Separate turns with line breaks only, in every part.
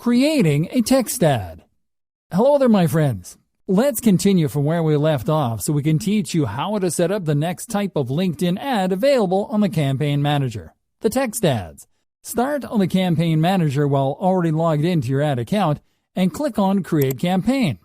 Creating a text ad. Hello there, my friends. Let's continue from where we left off so we can teach you how to set up the next type of LinkedIn ad available on the Campaign Manager, the text ads. Start on the Campaign Manager while already logged into your ad account and click on Create Campaign.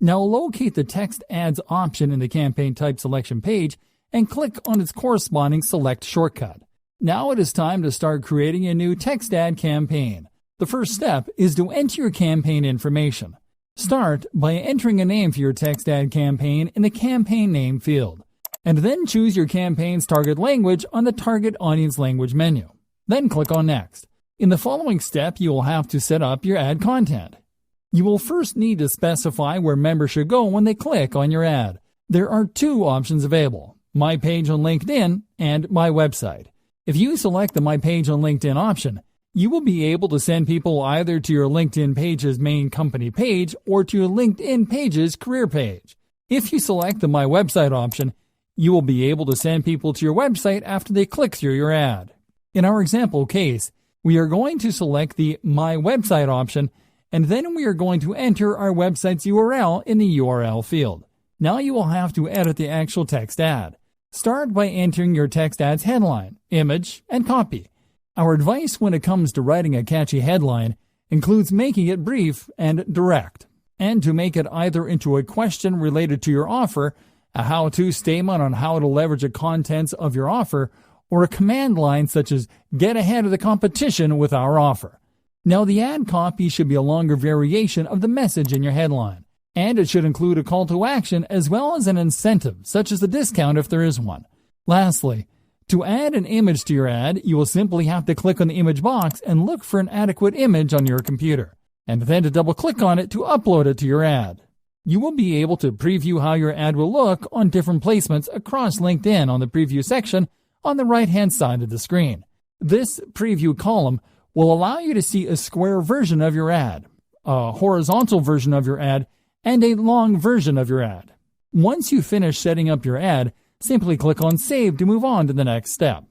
Now locate the text ads option in the campaign type selection page and click on its corresponding select shortcut. Now it is time to start creating a new text ad campaign. The first step is to enter your campaign information. Start by entering a name for your text ad campaign in the campaign name field, and then choose your campaign's target language on the target audience language menu. Then click on Next. In the following step, you will have to set up your ad content. You will first need to specify where members should go when they click on your ad. There are two options available: My Page on LinkedIn and My Website. If you select the My Page on LinkedIn option, you will be able to send people either to your LinkedIn page's main company page or to your LinkedIn page's career page. If you select the My Website option, you will be able to send people to your website after they click through your ad. In our example case, we are going to select the My Website option, and then we are going to enter our website's URL in the URL field. Now you will have to edit the actual text ad. Start by entering your text ad's headline, image, and copy. Our advice when it comes to writing a catchy headline includes making it brief and direct, and to make it either into a question related to your offer, a how-to statement on how to leverage the contents of your offer, or a command line such as "Get ahead of the competition with our offer." Now the ad copy should be a longer variation of the message in your headline, and it should include a call to action as well as an incentive, such as a discount if there is one. Lastly, to add an image to your ad, you will simply have to click on the image box and look for an adequate image on your computer, and then to double-click on it to upload it to your ad. You will be able to preview how your ad will look on different placements across LinkedIn on the preview section on the right-hand side of the screen. This preview column will allow you to see a square version of your ad, a horizontal version of your ad, and a long version of your ad. Once you finish setting up your ad, simply click on Save to move on to the next step.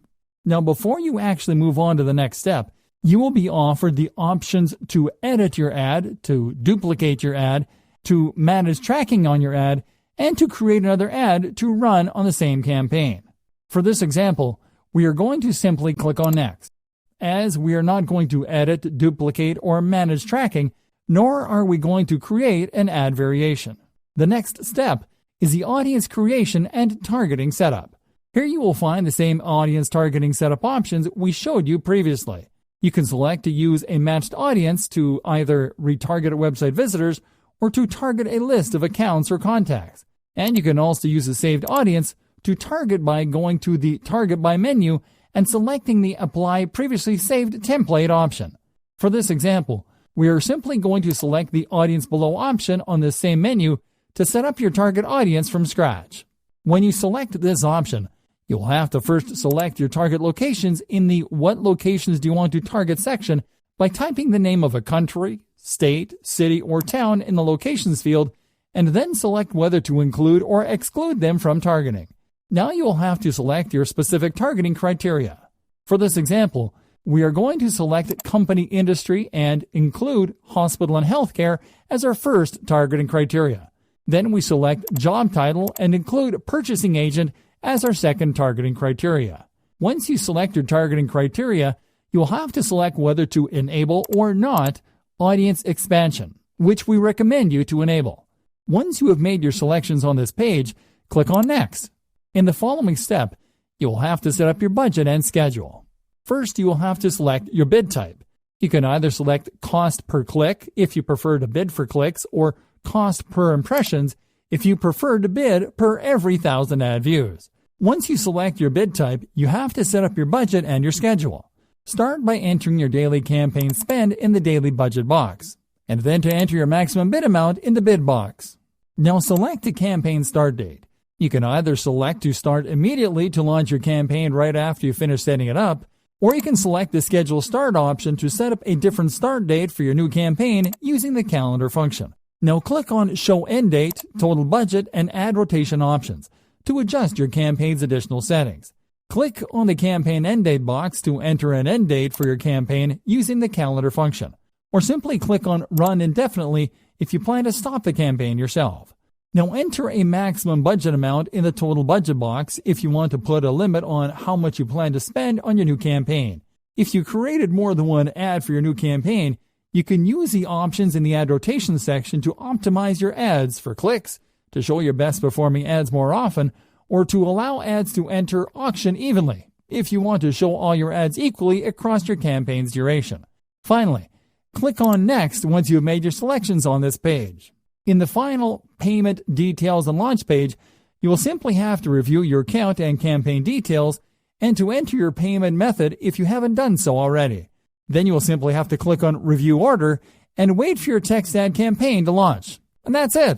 Now, before you actually move on to the next step, you will be offered the options to edit your ad, to duplicate your ad, to manage tracking on your ad, and to create another ad to run on the same campaign. For this example, we are going to simply click on Next, as we are not going to edit, duplicate, or manage tracking, nor are we going to create an ad variation. The next step is the audience creation and targeting setup. Here you will find the same audience targeting setup options we showed you previously. You can select to use a matched audience to either retarget website visitors or to target a list of accounts or contacts. And you can also use a saved audience to target by going to the Target By menu and selecting the Apply Previously Saved Template option. For this example, we are simply going to select the Audience Below option on this same menu to set up your target audience from scratch. When you select this option, you'll have to first select your target locations in the What Locations Do You Want to Target section by typing the name of a country, state, city, or town in the Locations field, and then select whether to include or exclude them from targeting. Now you will have to select your specific targeting criteria. For this example, we are going to select company industry and include hospital and healthcare as our first targeting criteria. Then we select job title and include purchasing agent as our second targeting criteria. Once you select your targeting criteria, you will have to select whether to enable or not audience expansion, which we recommend you to enable. Once you have made your selections on this page, click on Next. In the following step, you will have to set up your budget and schedule. First, you will have to select your bid type. You can either select cost per click if you prefer to bid for clicks, or cost per impressions if you prefer to bid per every 1,000 ad views. Once you select your bid type, you have to set up your budget and your schedule. Start by entering your daily campaign spend in the daily budget box, and then to enter your maximum bid amount in the bid box. Now select the campaign start date. You can either select to start immediately to launch your campaign right after you finish setting it up, or you can select the schedule start option to set up a different start date for your new campaign using the calendar function. Now click on Show End Date, Total Budget, and Ad Rotation options to adjust your campaign's additional settings. Click on the Campaign End Date box to enter an end date for your campaign using the calendar function, or simply click on Run Indefinitely if you plan to stop the campaign yourself. Now enter a maximum budget amount in the total budget box if you want to put a limit on how much you plan to spend on your new campaign. If you created more than one ad for your new campaign, you can use the options in the ad rotation section to optimize your ads for clicks, to show your best performing ads more often, or to allow ads to enter auction evenly if you want to show all your ads equally across your campaign's duration. Finally, click on Next once you have made your selections on this page. In the final Payment Details and Launch page, you will simply have to review your account and campaign details and to enter your payment method if you haven't done so already. Then you will simply have to click on Review Order and wait for your text ad campaign to launch. And that's it.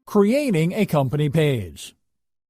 Creating a company page.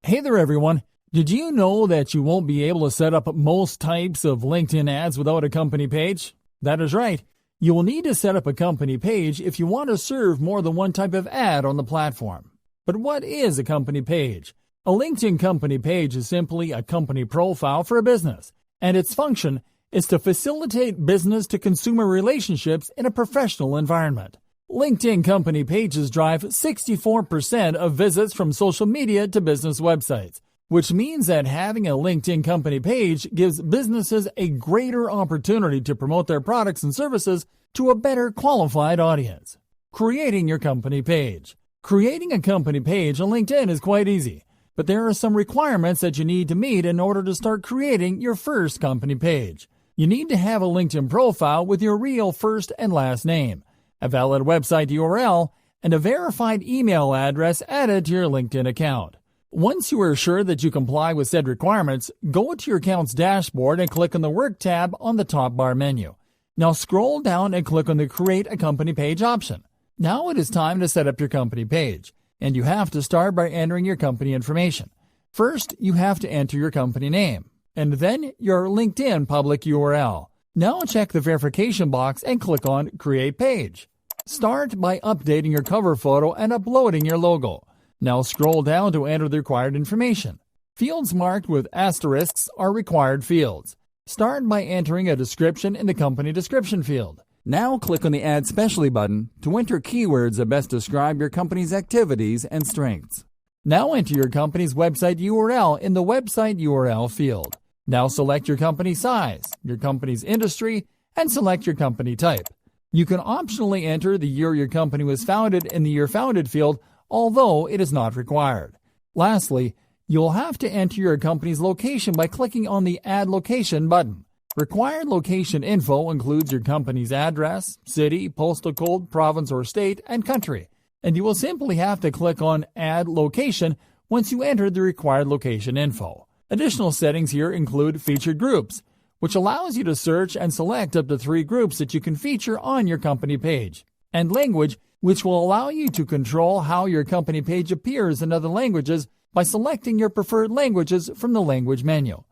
Hey there everyone, did you know that you won't be able to set up most types of LinkedIn ads without a company page? That is right, you will need to set up a company page if you want to serve more than one type of ad on the platform. But what is a company page? A LinkedIn company page is simply a company profile for a business, and its function is to facilitate business-to-consumer relationships in a professional environment. LinkedIn company pages drive 64% of visits from social media to business websites, which means that having a LinkedIn company page gives businesses a greater opportunity to promote their products and services to a better qualified audience. Creating your company page. Creating a company page on LinkedIn is quite easy, but there are some requirements that you need to meet in order to start creating your first company page. You need to have a LinkedIn profile with your real first and last name, a valid website URL, and a verified email address added to your LinkedIn account. Once you are sure that you comply with said requirements, go to your account's dashboard and click on the Work tab on the top bar menu. Now scroll down and click on the Create a Company Page option. Now it is time to set up your company page, and you have to start by entering your company information. First, you have to enter your company name, and then your LinkedIn public URL. Now check the verification box and click on Create Page. Start by updating your cover photo and uploading your logo. Now scroll down to enter the required information. Fields marked with asterisks are required fields. Start by entering a description in the company description field. Now click on the Add Specialty button to enter keywords that best describe your company's activities and strengths. Now enter your company's website URL in the Website URL field. Now select your company size, your company's industry, and select your company type. You can optionally enter the year your company was founded in the Year Founded field, although it is not required. Lastly, you'll have to enter your company's location by clicking on the Add Location button. Required location info includes your company's address, city, postal code, province or state, and country, and you will simply have to click on Add Location once you enter the required location info. Additional settings here include Featured Groups, which allows you to search and select up to 3 groups that you can feature on your company page, and Language, which will allow you to control how your company page appears in other languages by selecting your preferred languages from the Language menu.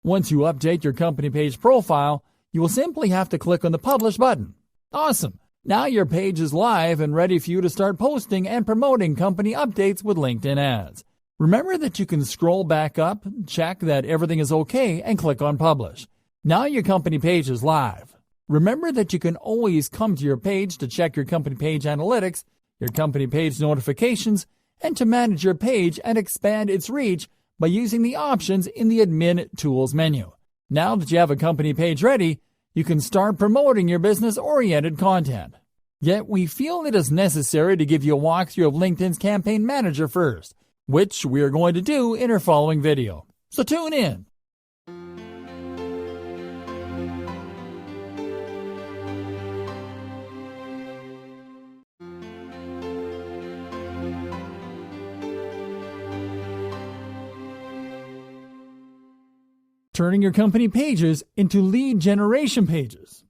Once you update your company page profile, you will simply have to click on the Publish button. Awesome! Now your page is live and ready for you to start posting and promoting company updates with LinkedIn ads. Remember that you can scroll back up, check that everything is okay, and click on Publish. Now your company page is live. Remember that you can always come to your page to check your company page analytics, your company page notifications, and to manage your page and expand its reach by using the options in the Admin Tools menu. Now that you have a company page ready, you can start promoting your business-oriented content. Yet we feel it is necessary to give you a walkthrough of LinkedIn's Campaign Manager first, which we are going to do in our following video. So tune in. Turning your company pages into lead generation pages.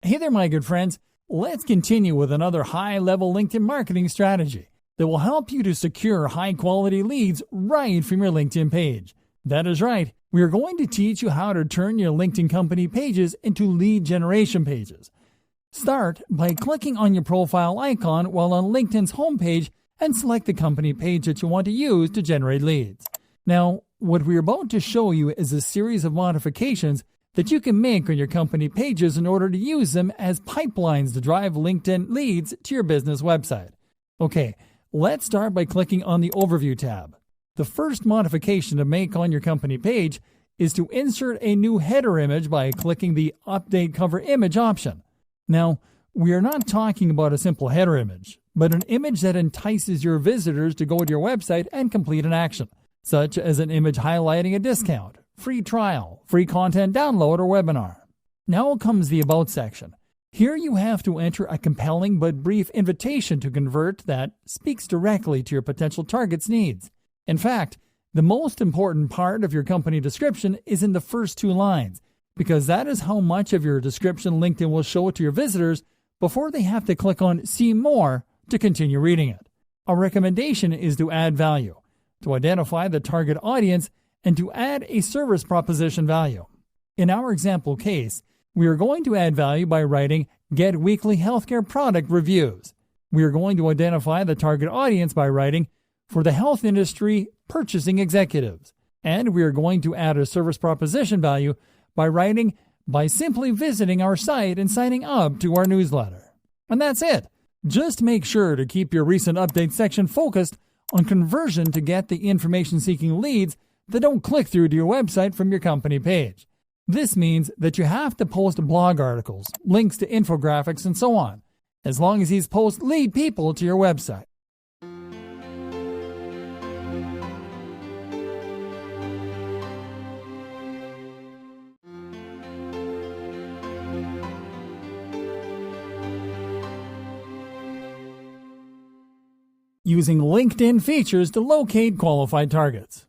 Hey there, my good friends. Let's continue with another high-level LinkedIn marketing strategy that will help you to secure high-quality leads right from your LinkedIn page. That is right. We are going to teach you how to turn your LinkedIn company pages into lead generation pages. Start by clicking on your profile icon while on LinkedIn's homepage and select the company page that you want to use to generate leads. Now, what we're about to show you is a series of modifications that you can make on your company pages in order to use them as pipelines to drive LinkedIn leads to your business website. Okay, let's start by clicking on the Overview tab. The first modification to make on your company page is to insert a new header image by clicking the Update Cover Image option. Now, we are not talking about a simple header image, but an image that entices your visitors to go to your website and complete an action, such as an image highlighting a discount, free trial, free content download, or webinar. Now comes the About section. Here you have to enter a compelling but brief invitation to convert that speaks directly to your potential target's needs. In fact, the most important part of your company description is in the first 2 lines, because that is how much of your description LinkedIn will show to your visitors before they have to click on See More to continue reading it. Our recommendation is to add value, to identify the target audience, and to add a service proposition value. In our example case, we are going to add value by writing Get Weekly Healthcare Product Reviews. We are going to identify the target audience by writing For the Health Industry Purchasing Executives. And we are going to add a service proposition value by writing By simply visiting our site and signing up to our newsletter. And that's it. Just make sure to keep your recent update section focused on conversion to get the information-seeking leads that don't click through to your website from your company page. This means that you have to post blog articles, links to infographics, and so on, as long as these posts lead people to your website. Using LinkedIn features to locate qualified targets.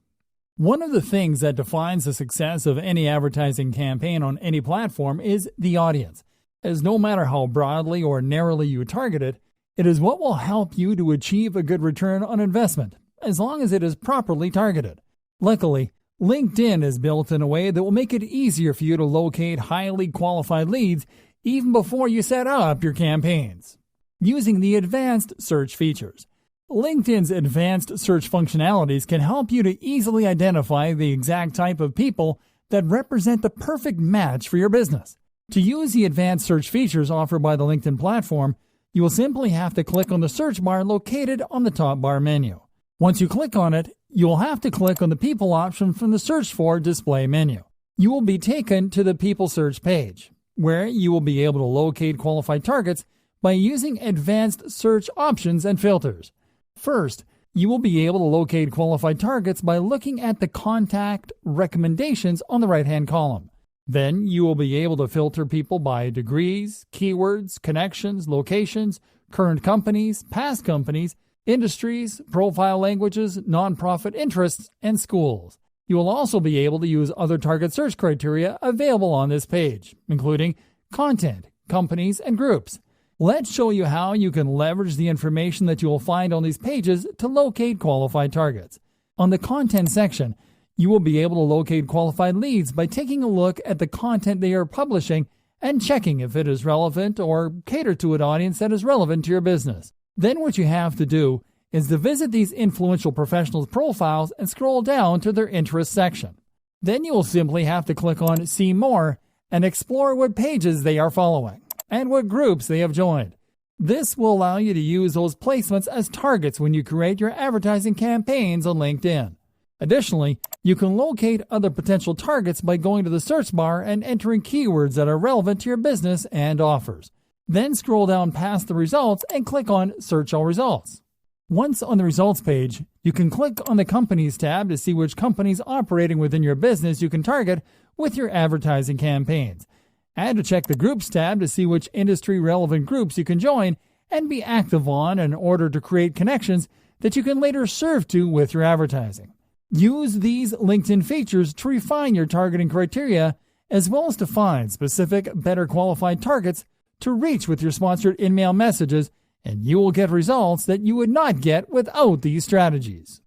One of the things that defines the success of any advertising campaign on any platform is the audience, as no matter how broadly or narrowly you target it, it is what will help you to achieve a good return on investment, as long as it is properly targeted. Luckily, LinkedIn is built in a way that will make it easier for you to locate highly qualified leads even before you set up your campaigns. Using the advanced search features. LinkedIn's advanced search functionalities can help you to easily identify the exact type of people that represent the perfect match for your business. To use the advanced search features offered by the LinkedIn platform, you will simply have to click on the search bar located on the top bar menu. Once you click on it, you will have to click on the People option from the Search For display menu. You will be taken to the People Search page, where you will be able to locate qualified targets by using advanced search options and filters. First, you will be able to locate qualified targets by looking at the contact recommendations on the right-hand column. Then you will be able to filter people by degrees, keywords, connections, locations, current companies, past companies, industries, profile languages, nonprofit interests, and schools. You will also be able to use other target search criteria available on this page, including content, companies, and groups. Let's show you how you can leverage the information that you will find on these pages to locate qualified targets. On the content section, you will be able to locate qualified leads by taking a look at the content they are publishing and checking if it is relevant or cater to an audience that is relevant to your business. Then what you have to do is to visit these influential professionals' profiles and scroll down to their interests section. Then you will simply have to click on See More and explore what pages they are following and what groups they have joined. This will allow you to use those placements as targets when you create your advertising campaigns on LinkedIn. Additionally, you can locate other potential targets by going to the search bar and entering keywords that are relevant to your business and offers. Then scroll down past the results and click on Search All Results. Once on the results page, you can click on the Companies tab to see which companies operating within your business you can target with your advertising campaigns, and to check the Groups tab to see which industry-relevant groups you can join and be active on in order to create connections that you can later serve to with your advertising. Use these LinkedIn features to refine your targeting criteria as well as to find specific, better qualified targets to reach with your sponsored in-mail messages, and you will get results that you would not get without these strategies.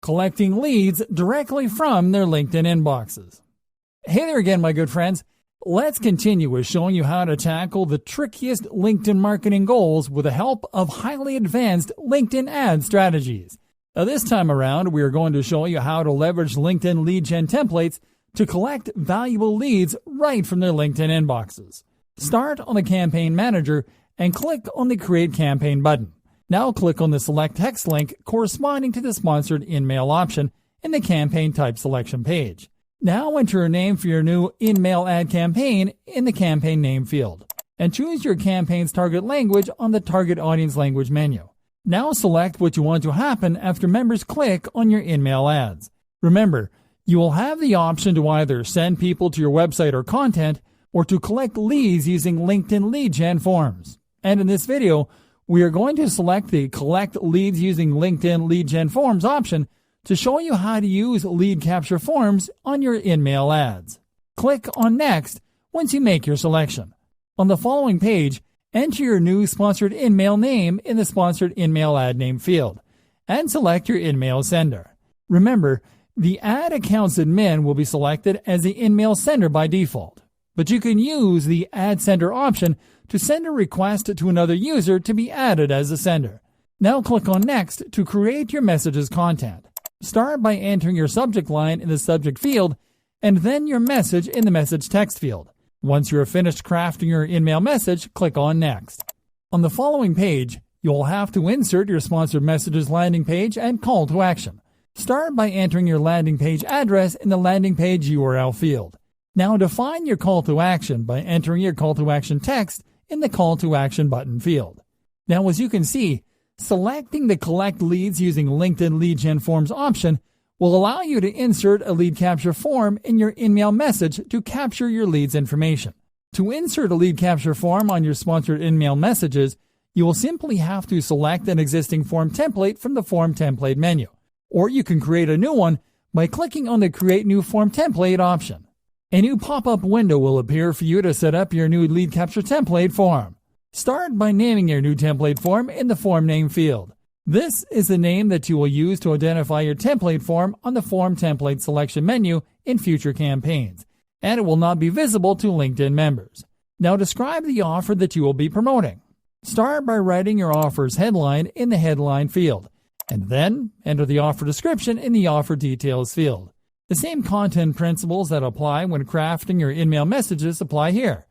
collecting leads directly from their LinkedIn inboxes. Hey there again, my good friends. Let's continue with showing you how to tackle the trickiest LinkedIn marketing goals with the help of highly advanced LinkedIn ad strategies. Now, this time around, we are going to show you how to leverage LinkedIn lead gen templates to collect valuable leads right from their LinkedIn inboxes. Start on the Campaign Manager and click on the Create Campaign button. Now click on the Select Text link corresponding to the Sponsored InMail option in the Campaign Type Selection page. Now enter a name for your new InMail ad campaign in the Campaign Name field, and choose your campaign's target language on the Target Audience Language menu. Now select what you want to happen after members click on your InMail ads. Remember, you will have the option to either send people to your website or content, or to collect leads using LinkedIn lead gen forms. And in this video, we are going to select the Collect Leads using LinkedIn lead gen forms option to show you how to use lead capture forms on your InMail ads. Click on Next once you make your selection. On the following page, enter your new Sponsored InMail name in the Sponsored InMail ad name field, and select your InMail sender. Remember, the ad account's admin will be selected as the InMail sender by default, but you can use the Add Sender option to send a request to another user to be added as a sender. Now click on Next to create your message's content. Start by entering your subject line in the subject field and then your message in the message text field. Once you are finished crafting your InMail message, click on Next. On the following page, you will have to insert your sponsored messages landing page and call to action. Start by entering your landing page address in the landing page URL field. Now define your call to action by entering your call to action text in the Call to Action button field. Now, as you can see, selecting the Collect Leads using LinkedIn lead gen forms option will allow you to insert a lead capture form in your InMail message to capture your leads information. To insert a lead capture form on your sponsored InMail messages, you will simply have to select an existing form template from the Form Template menu, or you can create a new one by clicking on the Create New Form Template option. A new pop-up window will appear for you to set up your new lead capture template form. Start by naming your new template form in the Form Name field. This is the name that you will use to identify your template form on the Form Template Selection menu in future campaigns, and it will not be visible to LinkedIn members. Now describe the offer that you will be promoting. Start by writing your offer's headline in the Headline field, and then enter the offer description in the Offer Details field. The same content principles that apply when crafting your InMail messages apply here,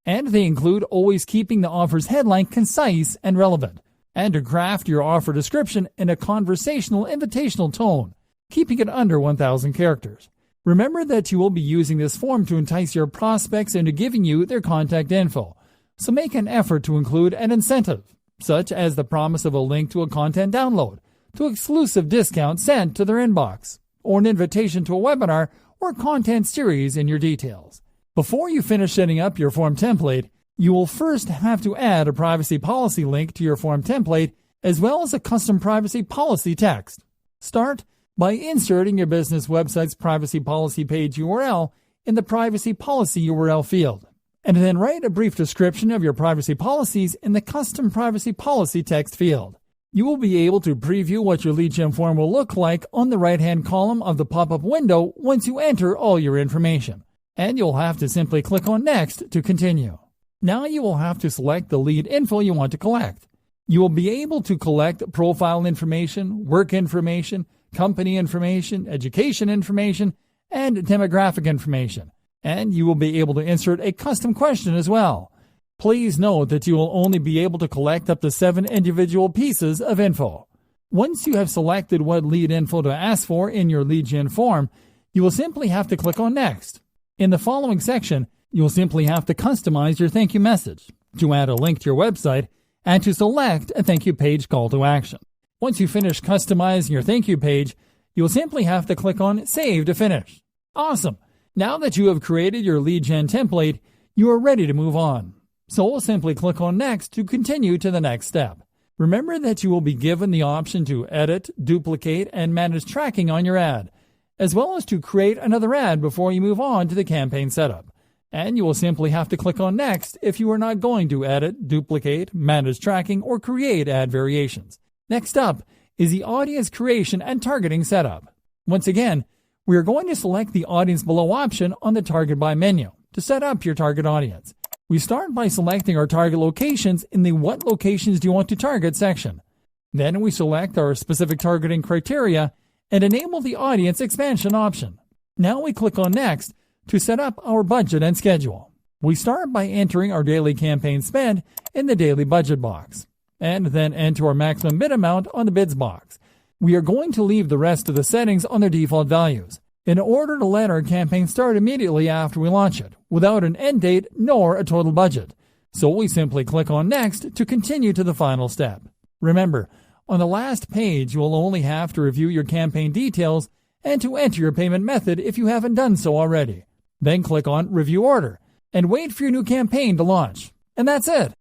and they include always keeping the offer's headline concise and relevant, and to craft your offer description in a conversational, invitational tone, keeping it under 1,000 characters. Remember that you will be using this form to entice your prospects into giving you their contact info, so make an effort to include an incentive, such as the promise of a link to a content download, to exclusive discounts sent to their inbox, or an invitation to a webinar or content series in your details. Before you finish setting up your form template, you will first have to add a privacy policy link to your form template, as well as a custom privacy policy text. Start by inserting your business website's privacy policy page URL in the privacy policy URL field, and then write a brief description of your privacy policies in the custom privacy policy text field. You will be able to preview what your lead gen form will look like on the right-hand column of the pop-up window once you enter all your information, and you'll have to simply click on Next to continue. Now you will have to select the lead info you want to collect. You will be able to collect profile information, work information, company information, education information, and demographic information, and you will be able to insert a custom question as well. Please note that you will only be able to collect up to 7 individual pieces of info. Once you have selected what lead info to ask for in your lead gen form, you will simply have to click on Next. In the following section, you will simply have to customize your thank you message, to add a link to your website, and to select a thank you page call to action. Once you finish customizing your thank you page, you will simply have to click on Save to finish. Awesome! Now that you have created your lead gen template, you are ready to move on. So we'll simply click on Next to continue to the next step. Remember that you will be given the option to edit, duplicate, and manage tracking on your ad, as well as to create another ad before you move on to the campaign setup. And you will simply have to click on Next if you are not going to edit, duplicate, manage tracking, or create ad variations. Next up is the audience creation and targeting setup. Once again, we are going to select the audience below option on the target by menu to set up your target audience. We start by selecting our target locations in the What Locations Do You Want to Target section. Then we select our specific targeting criteria and enable the audience expansion option. Now we click on Next to set up our budget and schedule. We start by entering our daily campaign spend in the daily budget box, and then enter our maximum bid amount on the bids box. We are going to leave the rest of the settings on their default values in order to let our campaign start immediately after we launch it, without an end date nor a total budget. So we simply click on Next to continue to the final step. Remember, on the last page you will only have to review your campaign details and to enter your payment method if you haven't done so already. Then click on Review Order and wait for your new campaign to launch. And that's it.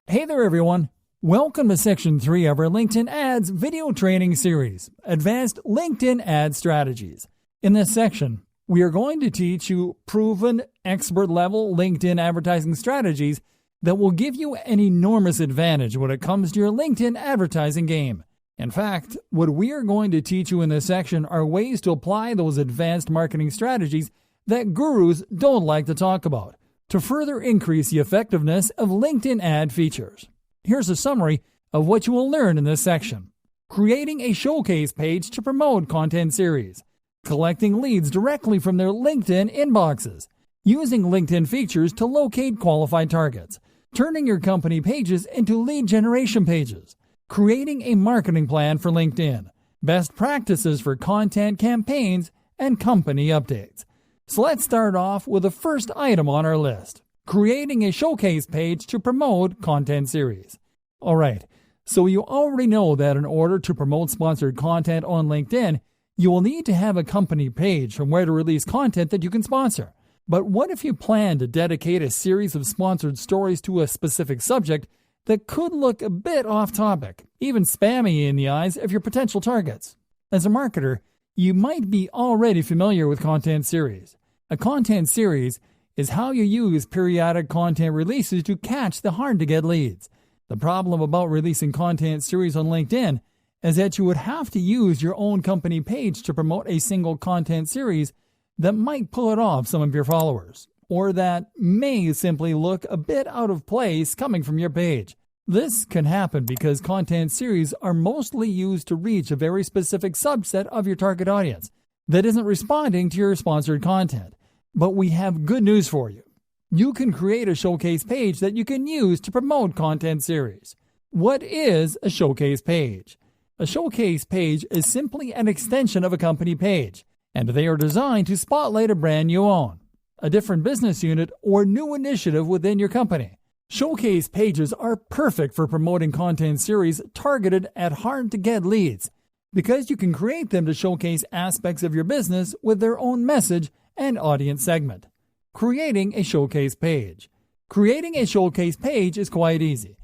Hey there everyone! Welcome to Section 3 of our LinkedIn Ads video training series, Advanced LinkedIn Ad Strategies. In this section, we are going to teach you proven, expert-level LinkedIn advertising strategies that will give you an enormous advantage when it comes to your LinkedIn advertising game. In fact, what we are going to teach you in this section are ways to apply those advanced marketing strategies that gurus don't like to talk about, to further increase the effectiveness of LinkedIn ad features. Here's a summary of what you will learn in this section. Creating a showcase page to promote content series. Collecting leads directly from their LinkedIn inboxes. Using LinkedIn features to locate qualified targets. Turning your company pages into lead generation pages. Creating a marketing plan for LinkedIn. Best practices for content campaigns and company updates. So let's start off with the first item on our list, creating a showcase page to promote content series. Alright, so you already know that in order to promote sponsored content on LinkedIn, you will need to have a company page from where to release content that you can sponsor. But what if you plan to dedicate a series of sponsored stories to a specific subject that could look a bit off topic, even spammy in the eyes of your potential targets? As a marketer, you might be already familiar with content series. A content series is how you use periodic content releases to catch the hard-to-get leads. The problem about releasing content series on LinkedIn is that you would have to use your own company page to promote a single content series that might put off some of your followers, or that may simply look a bit out of place coming from your page. This can happen because content series are mostly used to reach a very specific subset of your target audience that isn't responding to your sponsored content. But we have good news for you. You can create a showcase page that you can use to promote content series. What is a showcase page? A showcase page is simply an extension of a company page, and they are designed to spotlight a brand you own, a different business unit, or new initiative within your company. Showcase pages are perfect for promoting content series targeted at hard-to-get leads because you can create them to showcase aspects of your business with their own message and audience segment. Creating a showcase page. Creating a showcase page is quite easy.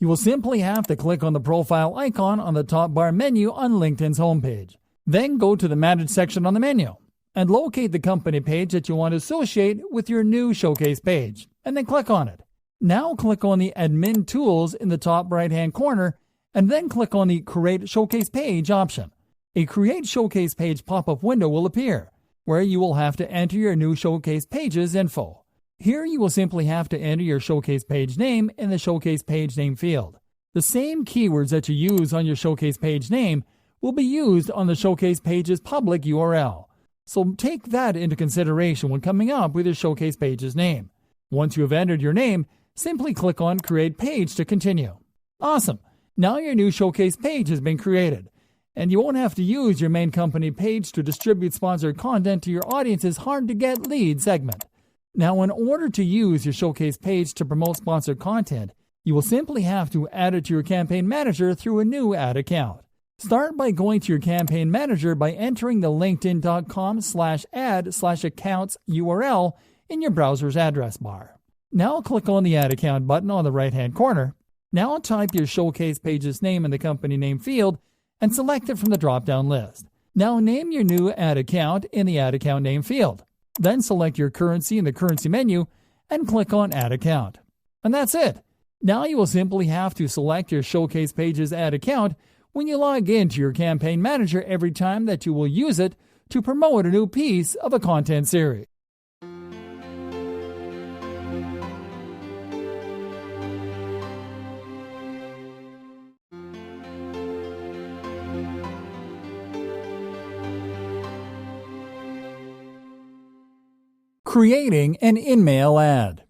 You will simply have to click on the profile icon on the top bar menu on LinkedIn's homepage. Then go to the Manage section on the menu and locate the company page that you want to associate with your new showcase page, and then click on it. Now click on the Admin Tools in the top right-hand corner, and then click on the Create Showcase Page option. A Create Showcase Page pop-up window will appear, where you will have to enter your new Showcase Page's info. Here you will simply have to enter your Showcase Page name in the Showcase Page name field. The same keywords that you use on your Showcase Page name will be used on the Showcase Page's public URL. So take that into consideration when coming up with your Showcase Page's name. Once you have entered your name, simply click on Create Page to continue. Awesome! Now your new showcase page has been created, and you won't have to use your main company page to distribute sponsored content to your audience's hard-to-get lead segment. Now, in order to use your showcase page to promote sponsored content, you will simply have to add it to your campaign manager through a new ad account. Start by going to your campaign manager by entering the linkedin.com/ad/accounts URL in your browser's address bar. Now click on the Add Account button on the right-hand corner. Now type your showcase page's name in the company name field and select it from the drop-down list. Now name your new ad account in the ad account name field. Then select your currency in the currency menu and click on Add Account. And that's it. Now you will simply have to select your Showcase Pages ad account when you log into your campaign manager every time that you will use it to promote a new piece of a content series. Creating an in-mail ad.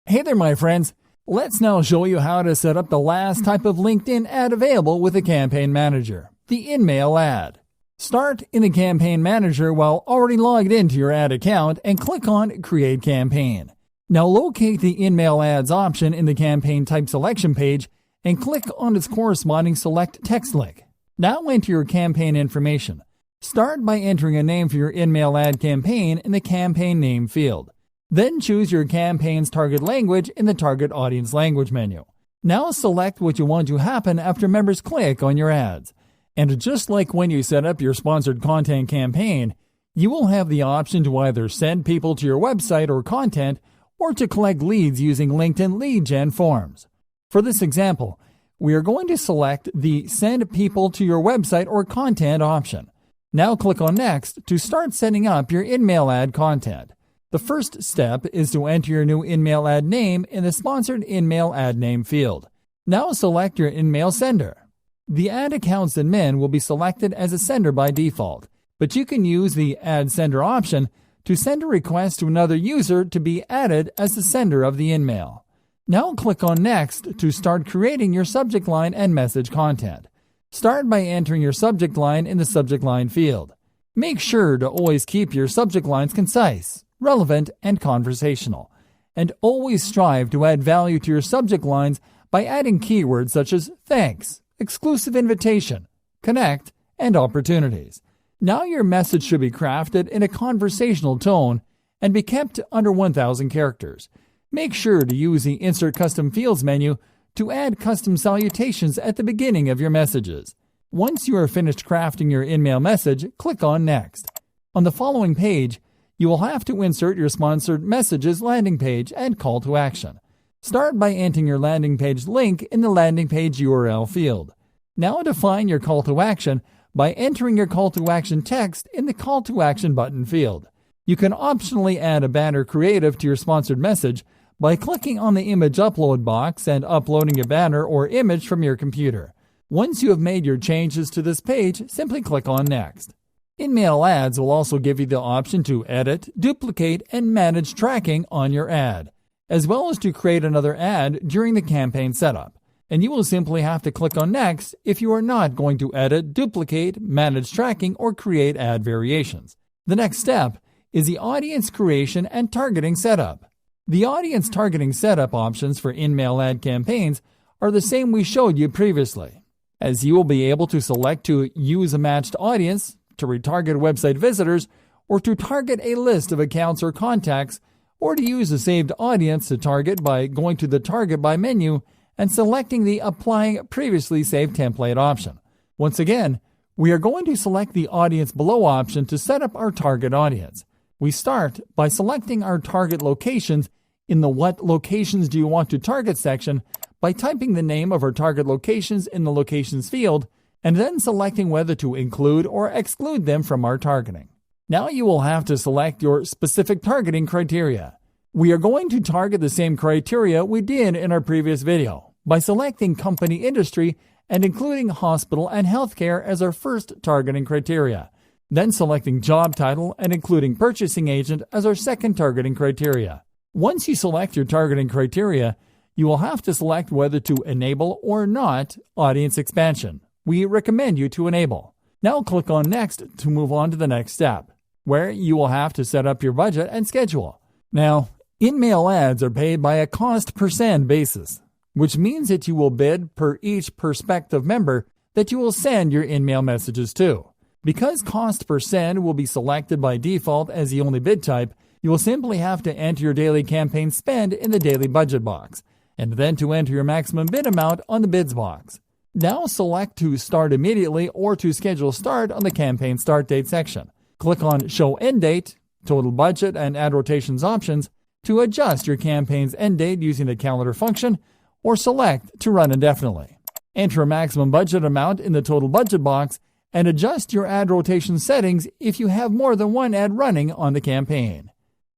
Hey there, my friends. Let's now show you how to set up the last type of LinkedIn ad available with the Campaign Manager, the in-mail ad. Start in the Campaign Manager while already logged into your ad account and click on Create Campaign. Now locate the in-mail ads option in the campaign type selection page and click on its corresponding select text link. Now enter your campaign information. Start by entering a name for your in-mail ad campaign in the campaign name field. Then choose your campaign's target language in the target audience language menu. Now select what you want to happen after members click on your ads. And just like when you set up your sponsored content campaign, you will have the option to either send people to your website or content or to collect leads using LinkedIn lead gen forms. For this example, we are going to select the Send People to Your Website or Content option. Now click on Next to start setting up your in-mail ad content. The first step is to enter your new in-mail ad name in the Sponsored In-Mail Ad Name field. Now select your in-mail sender. The ad account's admin will be selected as a sender by default, but you can use the Add Sender option to send a request to another user to be added as the sender of the in-mail. Now click on Next to start creating your subject line and message content. Start by entering your subject line in the subject line field. Make sure to always keep your subject lines concise, relevant, and conversational. And always strive to add value to your subject lines by adding keywords such as thanks, exclusive invitation, connect, and opportunities. Now your message should be crafted in a conversational tone and be kept under 1,000 characters. Make sure to use the Insert Custom Fields menu to add custom salutations at the beginning of your messages. Once you are finished crafting your in-mail message, click on Next. On the following page, you will have to insert your sponsored messages landing page and call to action. Start by entering your landing page link in the landing page URL field. Now define your call to action by entering your call to action text in the call to action button field. You can optionally add a banner creative to your sponsored message by clicking on the image upload box and uploading a banner or image from your computer. Once you have made your changes to this page, simply click on Next. In-mail ads will also give you the option to edit, duplicate, and manage tracking on your ad, as well as to create another ad during the campaign setup. And you will simply have to click on Next if you are not going to edit, duplicate, manage tracking, or create ad variations. The next step is the audience creation and targeting setup. The audience targeting setup options for in-mail ad campaigns are the same we showed you previously, as you will be able to select to use a matched audience, to retarget website visitors, or to target a list of accounts or contacts, or to use a saved audience to target by going to the Target By menu and selecting the Applying Previously Saved Template option. Once again, we are going to select the Audience Below option to set up our target audience. We start by selecting our target locations in the What Locations Do You Want to Target section by typing the name of our target locations in the Locations field and then selecting whether to include or exclude them from our targeting. Now you will have to select your specific targeting criteria. We are going to target the same criteria we did in our previous video by selecting company industry and including hospital and healthcare as our first targeting criteria. Then selecting job title and including purchasing agent as our second targeting criteria. Once you select your targeting criteria, you will have to select whether to enable or not audience expansion. We recommend you to enable. Now click on Next to move on to the next step, where you will have to set up your budget and schedule. Now, in-mail ads are paid by a cost per send basis, which means that you will bid per each prospective member that you will send your in-mail messages to. Because cost per send will be selected by default as the only bid type, you will simply have to enter your daily campaign spend in the daily budget box, and then to enter your maximum bid amount on the bids box. Now select to start immediately or to schedule start on the campaign start date section. Click on Show End Date, Total Budget, and Ad Rotations options to adjust your campaign's end date using the calendar function, or select to run indefinitely. Enter a maximum budget amount in the total budget box and adjust your ad rotation settings if you have more than one ad running on the campaign.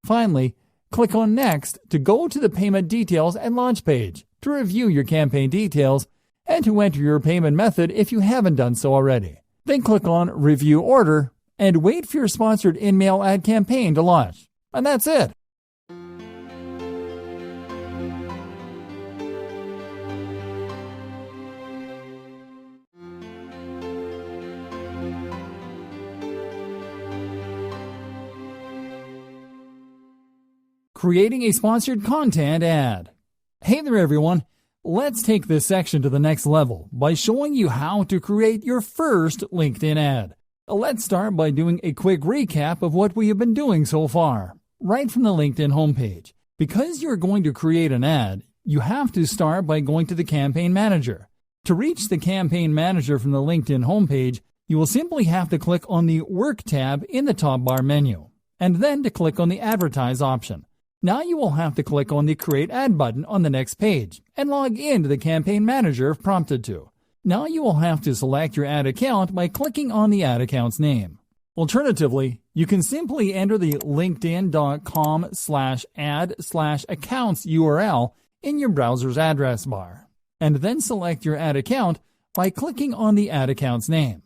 Finally, click on Next to go to the payment details and launch page to review your campaign details and to enter your payment method if you haven't done so already. Then click on Review Order and wait for your sponsored in-mail ad campaign to launch. And that's it. Creating a sponsored content ad. Hey there everyone, let's take this section to the next level by showing you how to create your first LinkedIn ad. Let's start by doing a quick recap of what we have been doing so far, right from the LinkedIn homepage. Because you're going to create an ad, you have to start by going to the Campaign Manager. To reach the Campaign Manager from the LinkedIn homepage, you will simply have to click on the Work tab in the top bar menu, and then to click on the Advertise option. Now you will have to click on the Create Ad button on the next page and log into the Campaign Manager if prompted to. Now you will have to select your ad account by clicking on the ad account's name. Alternatively, you can simply enter the linkedin.com/ad/accounts URL in your browser's address bar, and then select your ad account by clicking on the ad account's name.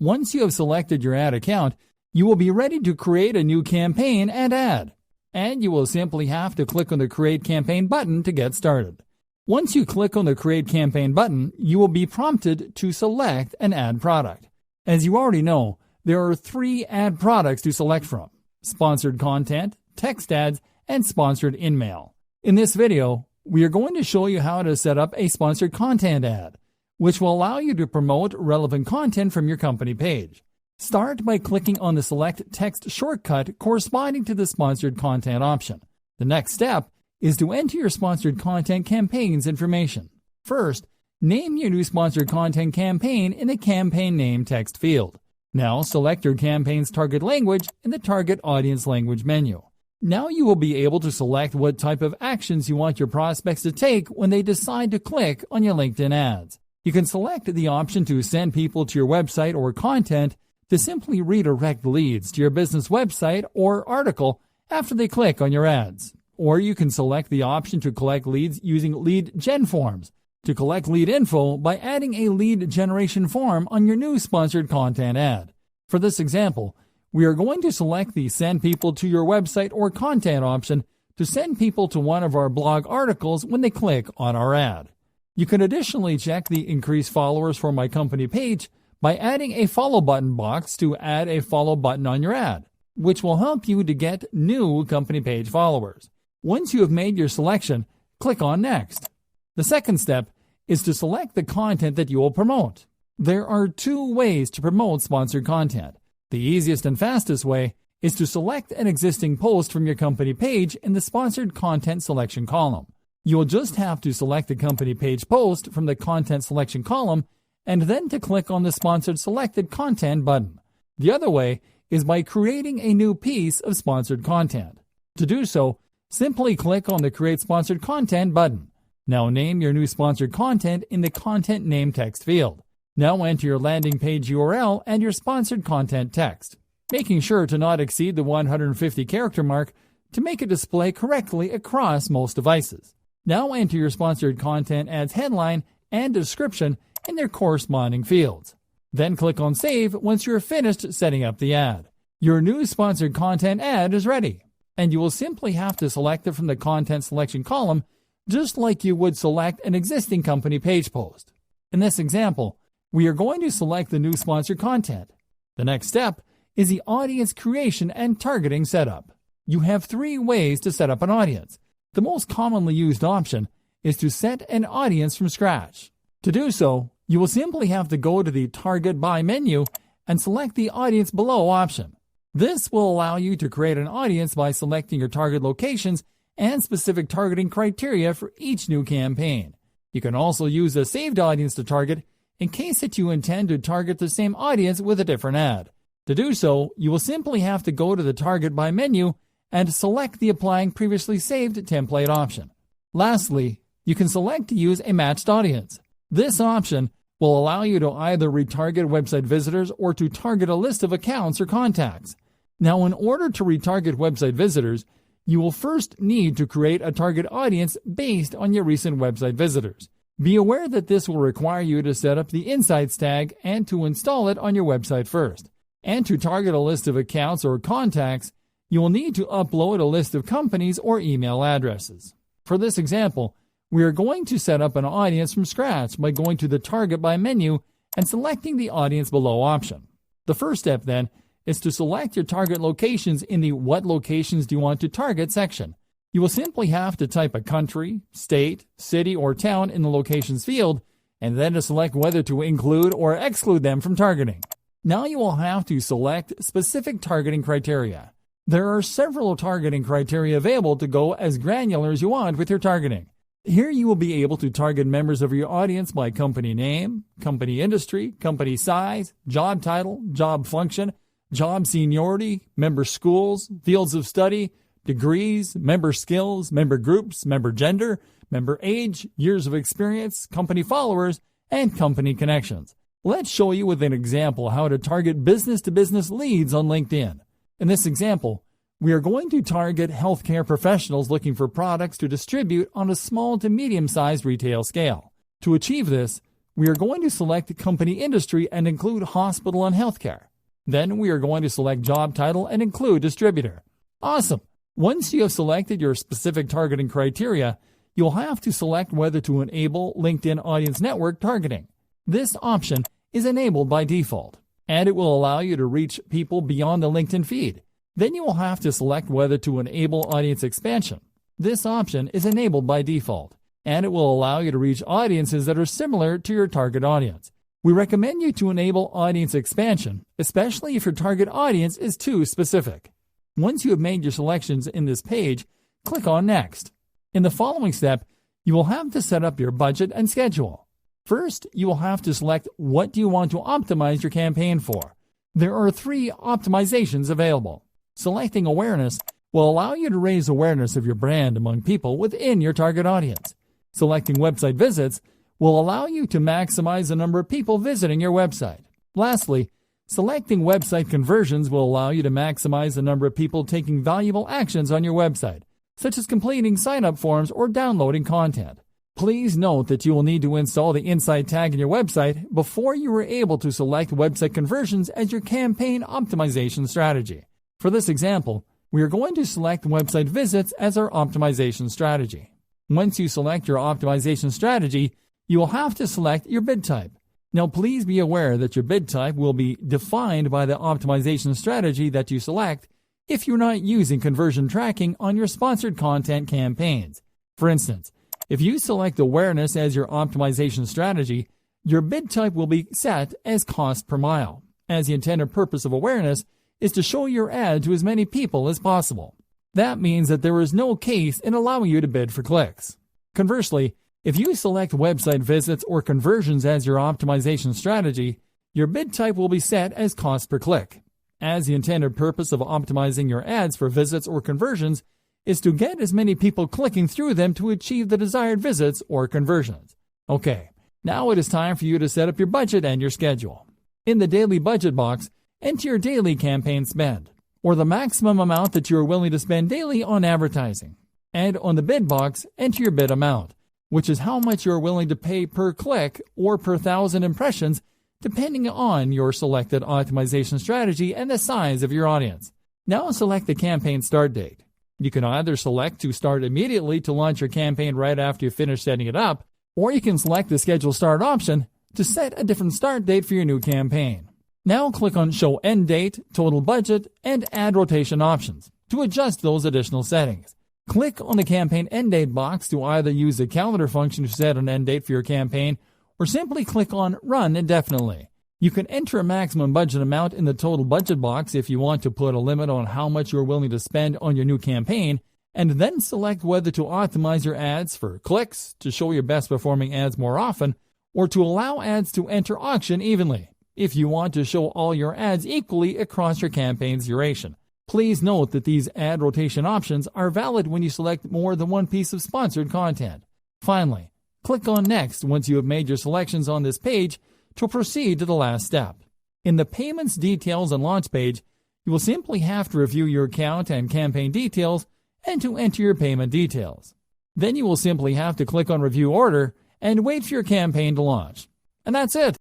Once you have selected your ad account, you will be ready to create a new campaign and ad. And you will simply have to click on the Create Campaign button to get started. Once you click on the Create Campaign button, you will be prompted to select an ad product. As you already know, there are 3 ad products to select from: sponsored content, text ads, and sponsored in-mail. In this video, we are going to show you how to set up a sponsored content ad, which will allow you to promote relevant content from your company page. Start by clicking on the Select Text shortcut corresponding to the Sponsored Content option. The next step is to enter your sponsored content campaign's information. First, name your new sponsored content campaign in the Campaign Name text field. Now select your campaign's target language in the Target Audience Language menu. Now you will be able to select what type of actions you want your prospects to take when they decide to click on your LinkedIn ads. You can select the option to send people to your website or content, to simply redirect leads to your business website or article after they click on your ads. Or you can select the option to collect leads using lead gen forms, to collect lead info by adding a lead generation form on your new sponsored content ad. For this example, we are going to select the Send People to Your Website or Content option to send people to one of our blog articles when they click on our ad. You can additionally check the Increase Followers for My Company page by adding a follow button box to add a follow button on your ad, which will help you to get new company page followers. Once you have made your selection, click on Next. The second step is to select the content that you will promote. There are 2 ways to promote sponsored content. The easiest and fastest way is to select an existing post from your company page in the Sponsored Content Selection column. You'll just have to select the company page post from the Content Selection column and then to click on the Sponsored Selected Content button. The other way is by creating a new piece of sponsored content. To do so, simply click on the Create Sponsored Content button. Now name your new sponsored content in the Content Name text field. Now enter your landing page URL and your sponsored content text, making sure to not exceed the 150 character mark to make it display correctly across most devices. Now enter your sponsored content ad's headline and description in their corresponding fields. Then click on Save once you're finished setting up the ad. Your new sponsored content ad is ready, and you will simply have to select it from the Content Selection column just like you would select an existing company page post. In this example, we are going to select the new sponsored content. The next step is the audience creation and targeting setup. You have 3 ways to set up an audience. The most commonly used option is to set an audience from scratch. To do so, you will simply have to go to the Target By menu and select the Audience Below option. This will allow you to create an audience by selecting your target locations and specific targeting criteria for each new campaign. You can also use a saved audience to target in case that you intend to target the same audience with a different ad. To do so, you will simply have to go to the Target By menu and select the Applying Previously Saved template option. Lastly, you can select to use a matched audience. This option will allow you to either retarget website visitors or to target a list of accounts or contacts. Now, in order to retarget website visitors, you will first need to create a target audience based on your recent website visitors. Be aware that this will require you to set up the Insights tag and to install it on your website first. And to target a list of accounts or contacts, you will need to upload a list of companies or email addresses. For this example, we are going to set up an audience from scratch by going to the Target By menu and selecting the Audience Below option. The first step then is to select your target locations in the What Locations Do You Want to Target section. You will simply have to type a country, state, city, or town in the Locations field, and then to select whether to include or exclude them from targeting. Now you will have to select specific targeting criteria. There are several targeting criteria available to go as granular as you want with your targeting. Here you will be able to target members of your audience by company name, company industry, company size, job title, job function, job seniority, member schools, fields of study, degrees, member skills, member groups, member gender, member age, years of experience, company followers, and company connections. Let's show you with an example how to target business-to-business leads on LinkedIn. In this example, we are going to target healthcare professionals looking for products to distribute on a small to medium-sized retail scale. To achieve this, we are going to select company industry and include hospital and healthcare. Then we are going to select job title and include distributor. Awesome! Once you have selected your specific targeting criteria, you'll have to select whether to enable LinkedIn Audience Network targeting. This option is enabled by default, and it will allow you to reach people beyond the LinkedIn feed. Then you will have to select whether to enable audience expansion. This option is enabled by default, and it will allow you to reach audiences that are similar to your target audience. We recommend you to enable audience expansion, especially if your target audience is too specific. Once you have made your selections in this page, click on Next. In the following step, you will have to set up your budget and schedule. First, you will have to select what do you want to optimize your campaign for. There are 3 optimizations available. Selecting awareness will allow you to raise awareness of your brand among people within your target audience. Selecting website visits will allow you to maximize the number of people visiting your website. Lastly, selecting website conversions will allow you to maximize the number of people taking valuable actions on your website, such as completing sign-up forms or downloading content. Please note that you will need to install the Insight tag in your website before you are able to select website conversions as your campaign optimization strategy. For this example, we are going to select website visits as our optimization strategy. Once you select your optimization strategy, you will have to select your bid type. Now, please be aware that your bid type will be defined by the optimization strategy that you select if you're not using conversion tracking on your sponsored content campaigns. For instance, if you select awareness as your optimization strategy, your bid type will be set as cost per mile, as the intended purpose of awareness is to show your ad to as many people as possible. That means that there is no case in allowing you to bid for clicks. Conversely, if you select website visits or conversions as your optimization strategy, your bid type will be set as cost per click, as the intended purpose of optimizing your ads for visits or conversions is to get as many people clicking through them to achieve the desired visits or conversions. Okay, now it is time for you to set up your budget and your schedule. In the daily budget box, enter your daily campaign spend, or the maximum amount that you are willing to spend daily on advertising. And on the bid box, enter your bid amount, which is how much you are willing to pay per click or per 1,000 impressions, depending on your selected optimization strategy and the size of your audience. Now select the campaign start date. You can either select to start immediately to launch your campaign right after you finish setting it up, or you can select the Schedule Start option to set a different start date for your new campaign. Now click on Show End Date, Total Budget, and Ad Rotation options to adjust those additional settings. Click on the Campaign End Date box to either use the calendar function to set an end date for your campaign, or simply click on Run Indefinitely. You can enter a maximum budget amount in the total budget box if you want to put a limit on how much you are willing to spend on your new campaign, and then select whether to optimize your ads for clicks to show your best performing ads more often, or to allow ads to enter auction evenly, if you want to show all your ads equally across your campaign's duration. Please note that these ad rotation options are valid when you select more than one piece of sponsored content. Finally, click on Next once you have made your selections on this page to proceed to the last step. In the Payments Details and Launch page, you will simply have to review your account and campaign details and to enter your payment details. Then you will simply have to click on Review Order and wait for your campaign to launch. And that's it.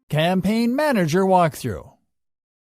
Campaign Manager Walkthrough.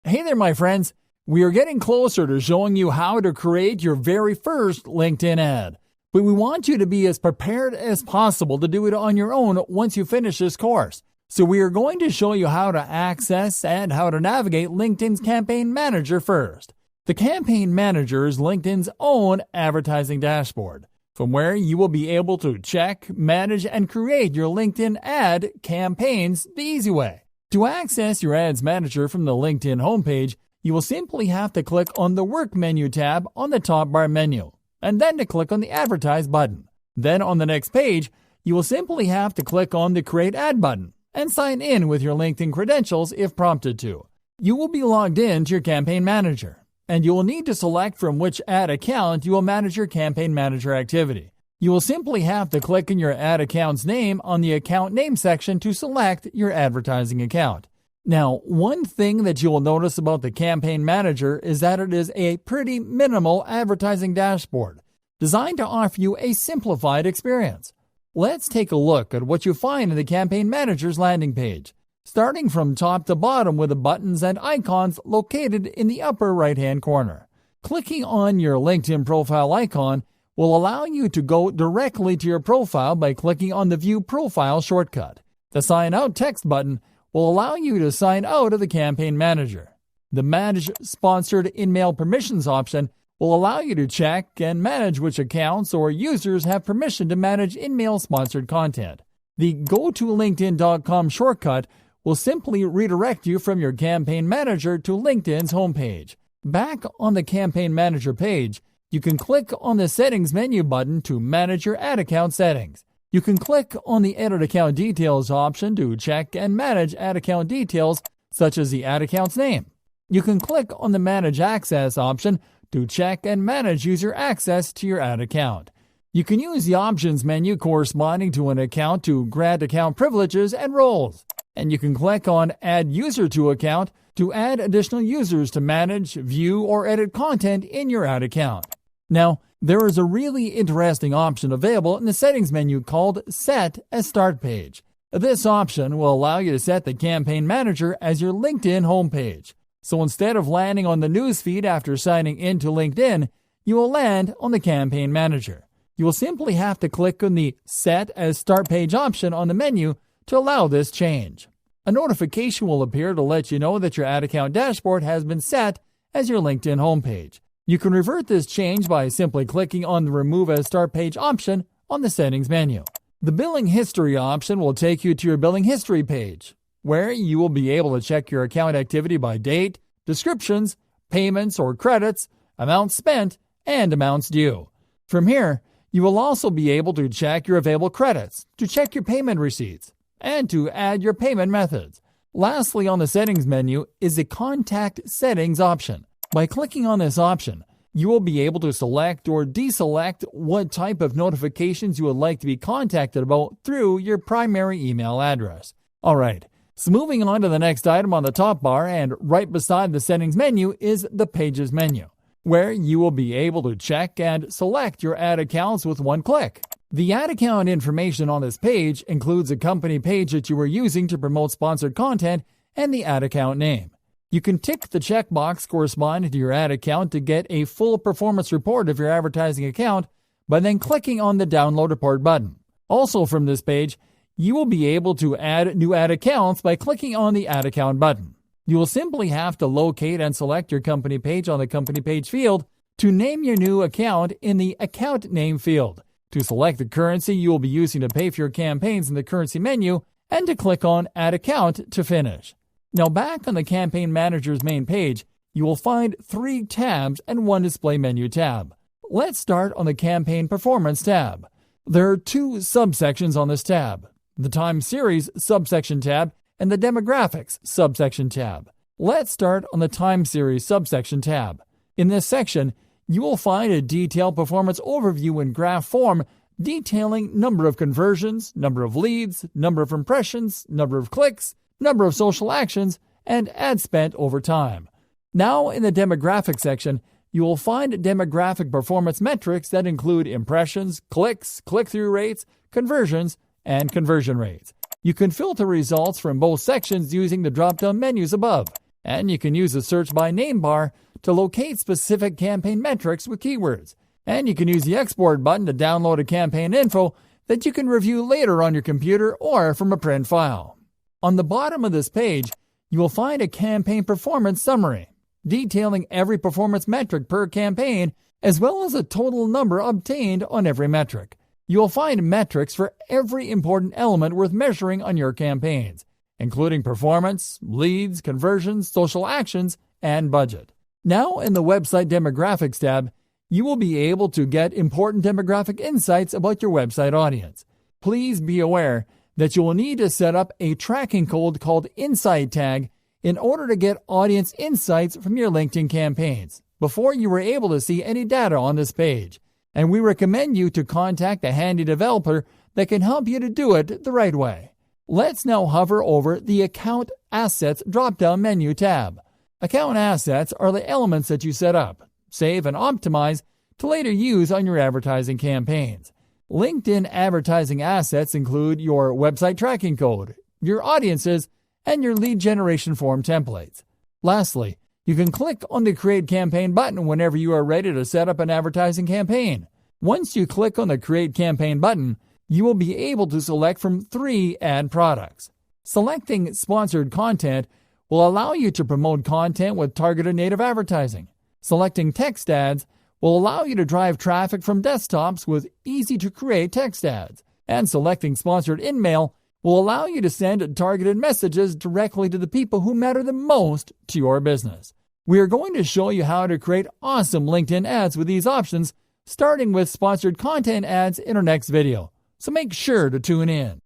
Hey there, my friends. We are getting closer to showing you how to create your very first LinkedIn ad. But we want you to be as prepared as possible to do it on your own once you finish this course. So we are going to show you how to access and how to navigate LinkedIn's Campaign Manager first. The Campaign Manager is LinkedIn's own advertising dashboard, from where you will be able to check, manage, and create your LinkedIn ad campaigns the easy way. To access your Ads Manager from the LinkedIn homepage, you will simply have to click on the Work menu tab on the top bar menu, and then to click on the Advertise button. Then on the next page, you will simply have to click on the Create Ad button and sign in with your LinkedIn credentials if prompted to. You will be logged in to your Campaign Manager, and you will need to select from which ad account you will manage your Campaign Manager activity. You will simply have to click on your ad account's name on the Account Name section to select your advertising account. Now, one thing that you will notice about the Campaign Manager is that it is a pretty minimal advertising dashboard, designed to offer you a simplified experience. Let's take a look at what you find in the Campaign Manager's landing page, starting from top to bottom with the buttons and icons located in the upper right-hand corner. Clicking on your LinkedIn profile icon will allow you to go directly to your profile by clicking on the View Profile shortcut. The Sign Out text button will allow you to sign out of the Campaign Manager. The Manage Sponsored In-Mail Permissions option will allow you to check and manage which accounts or users have permission to manage in-mail sponsored content. The Go to LinkedIn.com shortcut will simply redirect you from your Campaign Manager to LinkedIn's homepage. Back on the Campaign Manager page, you can click on the Settings menu button to manage your ad account settings. You can click on the Edit Account Details option to check and manage ad account details, such as the ad account's name. You can click on the Manage Access option to check and manage user access to your ad account. You can use the Options menu corresponding to an account to grant account privileges and roles. And you can click on Add User to Account to add additional users to manage, view, or edit content in your ad account. Now, there is a really interesting option available in the Settings menu called Set as Start Page. This option will allow you to set the Campaign Manager as your LinkedIn homepage. So instead of landing on the newsfeed after signing into LinkedIn, you will land on the Campaign Manager. You will simply have to click on the Set as Start Page option on the menu to allow this change. A notification will appear to let you know that your ad account dashboard has been set as your LinkedIn homepage. You can revert this change by simply clicking on the Remove as Start Page option on the Settings menu. The Billing History option will take you to your Billing History page, where you will be able to check your account activity by date, descriptions, payments or credits, amounts spent, and amounts due. From here, you will also be able to check your available credits, to check your payment receipts, and to add your payment methods. Lastly, on the Settings menu is the Contact Settings option. By clicking on this option, you will be able to select or deselect what type of notifications you would like to be contacted about through your primary email address. Alright, so moving on to the next item on the top bar, and right beside the Settings menu is the Pages menu, where you will be able to check and select your ad accounts with one click. The ad account information on this page includes a company page that you are using to promote sponsored content and the ad account name. You can tick the checkbox corresponding to your ad account to get a full performance report of your advertising account by then clicking on the Download Report button. Also from this page, you will be able to add new ad accounts by clicking on the Add Account button. You will simply have to locate and select your company page on the Company Page field to name your new account in the Account Name field, to select the currency you will be using to pay for your campaigns in the Currency menu, and to click on Add Account to finish. Now back on the Campaign Manager's main page, you will find 3 tabs and 1 display menu tab. Let's start on the Campaign Performance tab. There are 2 subsections on this tab, the Time Series subsection tab and the Demographics subsection tab. Let's start on the Time Series subsection tab. In this section, you will find a detailed performance overview in graph form detailing number of conversions, number of leads, number of impressions, number of clicks, number of social actions, and ad spent over time. Now in the Demographics section, you will find demographic performance metrics that include impressions, clicks, click-through rates, conversions, and conversion rates. You can filter results from both sections using the drop-down menus above, and you can use the search by name bar to locate specific campaign metrics with keywords. And you can use the export button to download a campaign info that you can review later on your computer or from a print file. On the bottom of this page, you will find a campaign performance summary, detailing every performance metric per campaign, as well as a total number obtained on every metric. You will find metrics for every important element worth measuring on your campaigns, including performance, leads, conversions, social actions, and budget. Now in the Website Demographics tab, you will be able to get important demographic insights about your website audience. Please be aware that you will need to set up a tracking code called Insight Tag in order to get audience insights from your LinkedIn campaigns before you are able to see any data on this page. And we recommend you to contact a handy developer that can help you to do it the right way. Let's now hover over the Account Assets drop-down menu tab. Account assets are the elements that you set up, save, and optimize to later use on your advertising campaigns. LinkedIn advertising assets include your website tracking code, your audiences, and your lead generation form templates. Lastly, you can click on the Create Campaign button whenever you are ready to set up an advertising campaign. Once you click on the Create Campaign button, you will be able to select from 3 ad products. Selecting Sponsored Content will allow you to promote content with targeted native advertising. Selecting Text Ads will allow you to drive traffic from desktops with easy-to-create text ads. And selecting Sponsored InMail will allow you to send targeted messages directly to the people who matter the most to your business. We are going to show you how to create awesome LinkedIn ads with these options, starting with Sponsored Content ads in our next video. So make sure to tune in.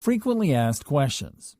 Frequently asked questions.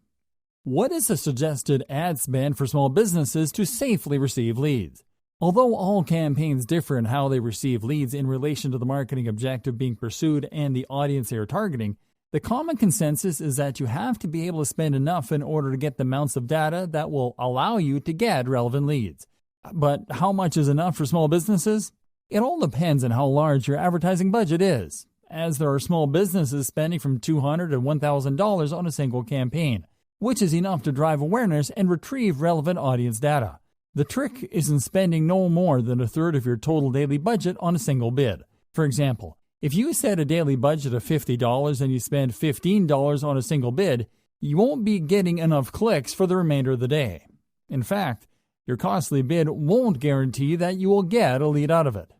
What is the suggested ad spend for small businesses to safely receive leads? Although all campaigns differ in how they receive leads in relation to the marketing objective being pursued and the audience they are targeting, the common consensus is that you have to be able to spend enough in order to get the amounts of data that will allow you to get relevant leads. But how much is enough for small businesses? It all depends on how large your advertising budget is, as there are small businesses spending from $200 to $1,000 on a single campaign, which is enough to drive awareness and retrieve relevant audience data. The trick is in spending no more than a third of your total daily budget on a single bid. For example, if you set a daily budget of $50 and you spend $15 on a single bid, you won't be getting enough clicks for the remainder of the day. In fact, your costly bid won't guarantee that you will get a lead out of it.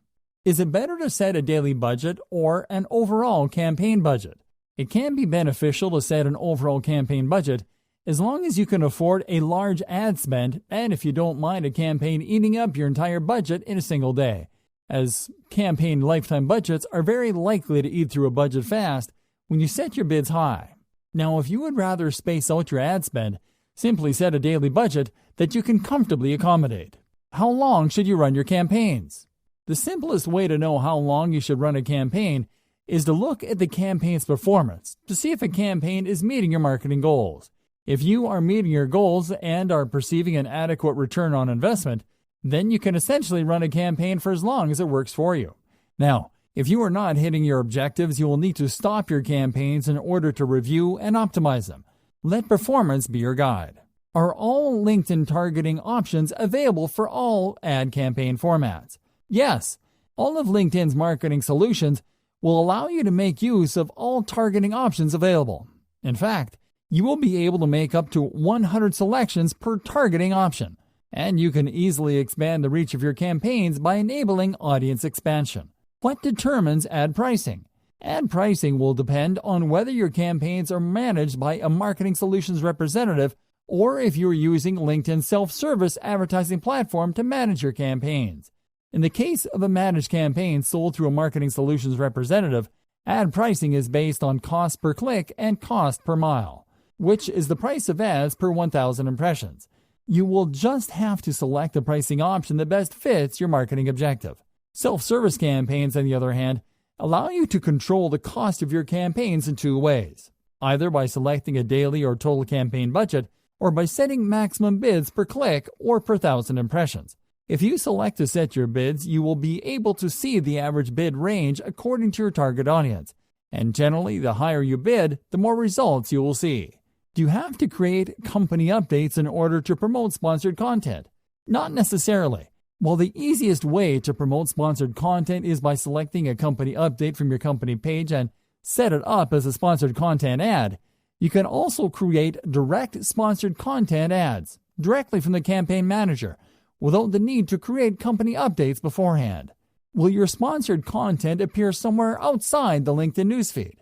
Is it better to set a daily budget or an overall campaign budget? It can be beneficial to set an overall campaign budget as long as you can afford a large ad spend and if you don't mind a campaign eating up your entire budget in a single day, as campaign lifetime budgets are very likely to eat through a budget fast when you set your bids high. Now, if you would rather space out your ad spend, simply set a daily budget that you can comfortably accommodate. How long should you run your campaigns? The simplest way to know how long you should run a campaign is to look at the campaign's performance to see if a campaign is meeting your marketing goals. If you are meeting your goals and are perceiving an adequate return on investment, then you can essentially run a campaign for as long as it works for you. Now, if you are not hitting your objectives, you will need to stop your campaigns in order to review and optimize them. Let performance be your guide. Are all LinkedIn targeting options available for all ad campaign formats? Yes, all of LinkedIn's marketing solutions will allow you to make use of all targeting options available. In fact, You will be able to make up to 100 selections per targeting option, and you can easily expand the reach of your campaigns by enabling audience expansion. What determines ad pricing? Ad pricing will depend on whether your campaigns are managed by a marketing solutions representative or if you're using LinkedIn's self-service advertising platform to manage your campaigns. In the case of a managed campaign sold through a marketing solutions representative, ad pricing is based on cost per click and cost per mile, which is the price of ads per 1,000 impressions. You will just have to select the pricing option that best fits your marketing objective. Self-service campaigns, on the other hand, allow you to control the cost of your campaigns in two ways, either by selecting a daily or total campaign budget or by setting maximum bids per click or per 1,000 impressions. If you select to set your bids, you will be able to see the average bid range according to your target audience, and generally, the higher you bid, the more results you will see. Do you have to create company updates in order to promote sponsored content? Not necessarily. While the easiest way to promote sponsored content is by selecting a company update from your company page and set it up as a sponsored content ad, you can also create direct sponsored content ads directly from the campaign manager without the need to create company updates beforehand. Will your sponsored content appear somewhere outside the LinkedIn newsfeed?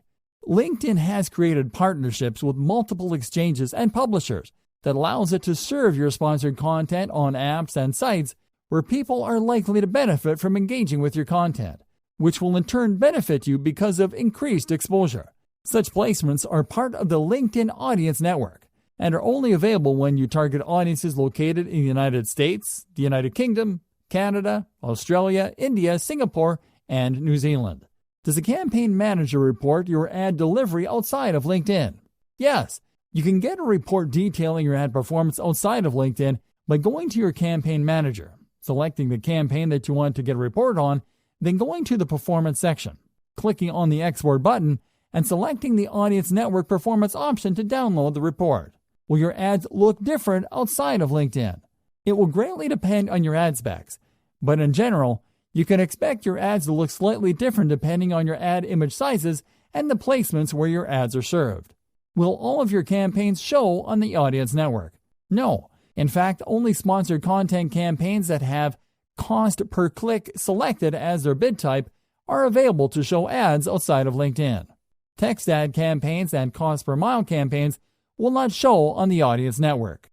LinkedIn has created partnerships with multiple exchanges and publishers that allows it to serve your sponsored content on apps and sites where people are likely to benefit from engaging with your content, which will in turn benefit you because of increased exposure. Such placements are part of the LinkedIn Audience Network and are only available when you target audiences located in the United States, the United Kingdom, Canada, Australia, India, Singapore, and New Zealand. Does a campaign manager report your ad delivery outside of LinkedIn? Yes, you can get a report detailing your ad performance outside of LinkedIn by going to your campaign manager, selecting the campaign that you want to get a report on, then going to the performance section, clicking on the export button, and selecting the Audience Network Performance option to download the report. Will your ads look different outside of LinkedIn? It will greatly depend on your ad specs, but in general, you can expect your ads to look slightly different depending on your ad image sizes and the placements where your ads are served. Will all of your campaigns show on the Audience Network? No. In fact, only sponsored content campaigns that have cost per click selected as their bid type are available to show ads outside of LinkedIn. Text ad campaigns and cost per mile campaigns will not show on the Audience Network.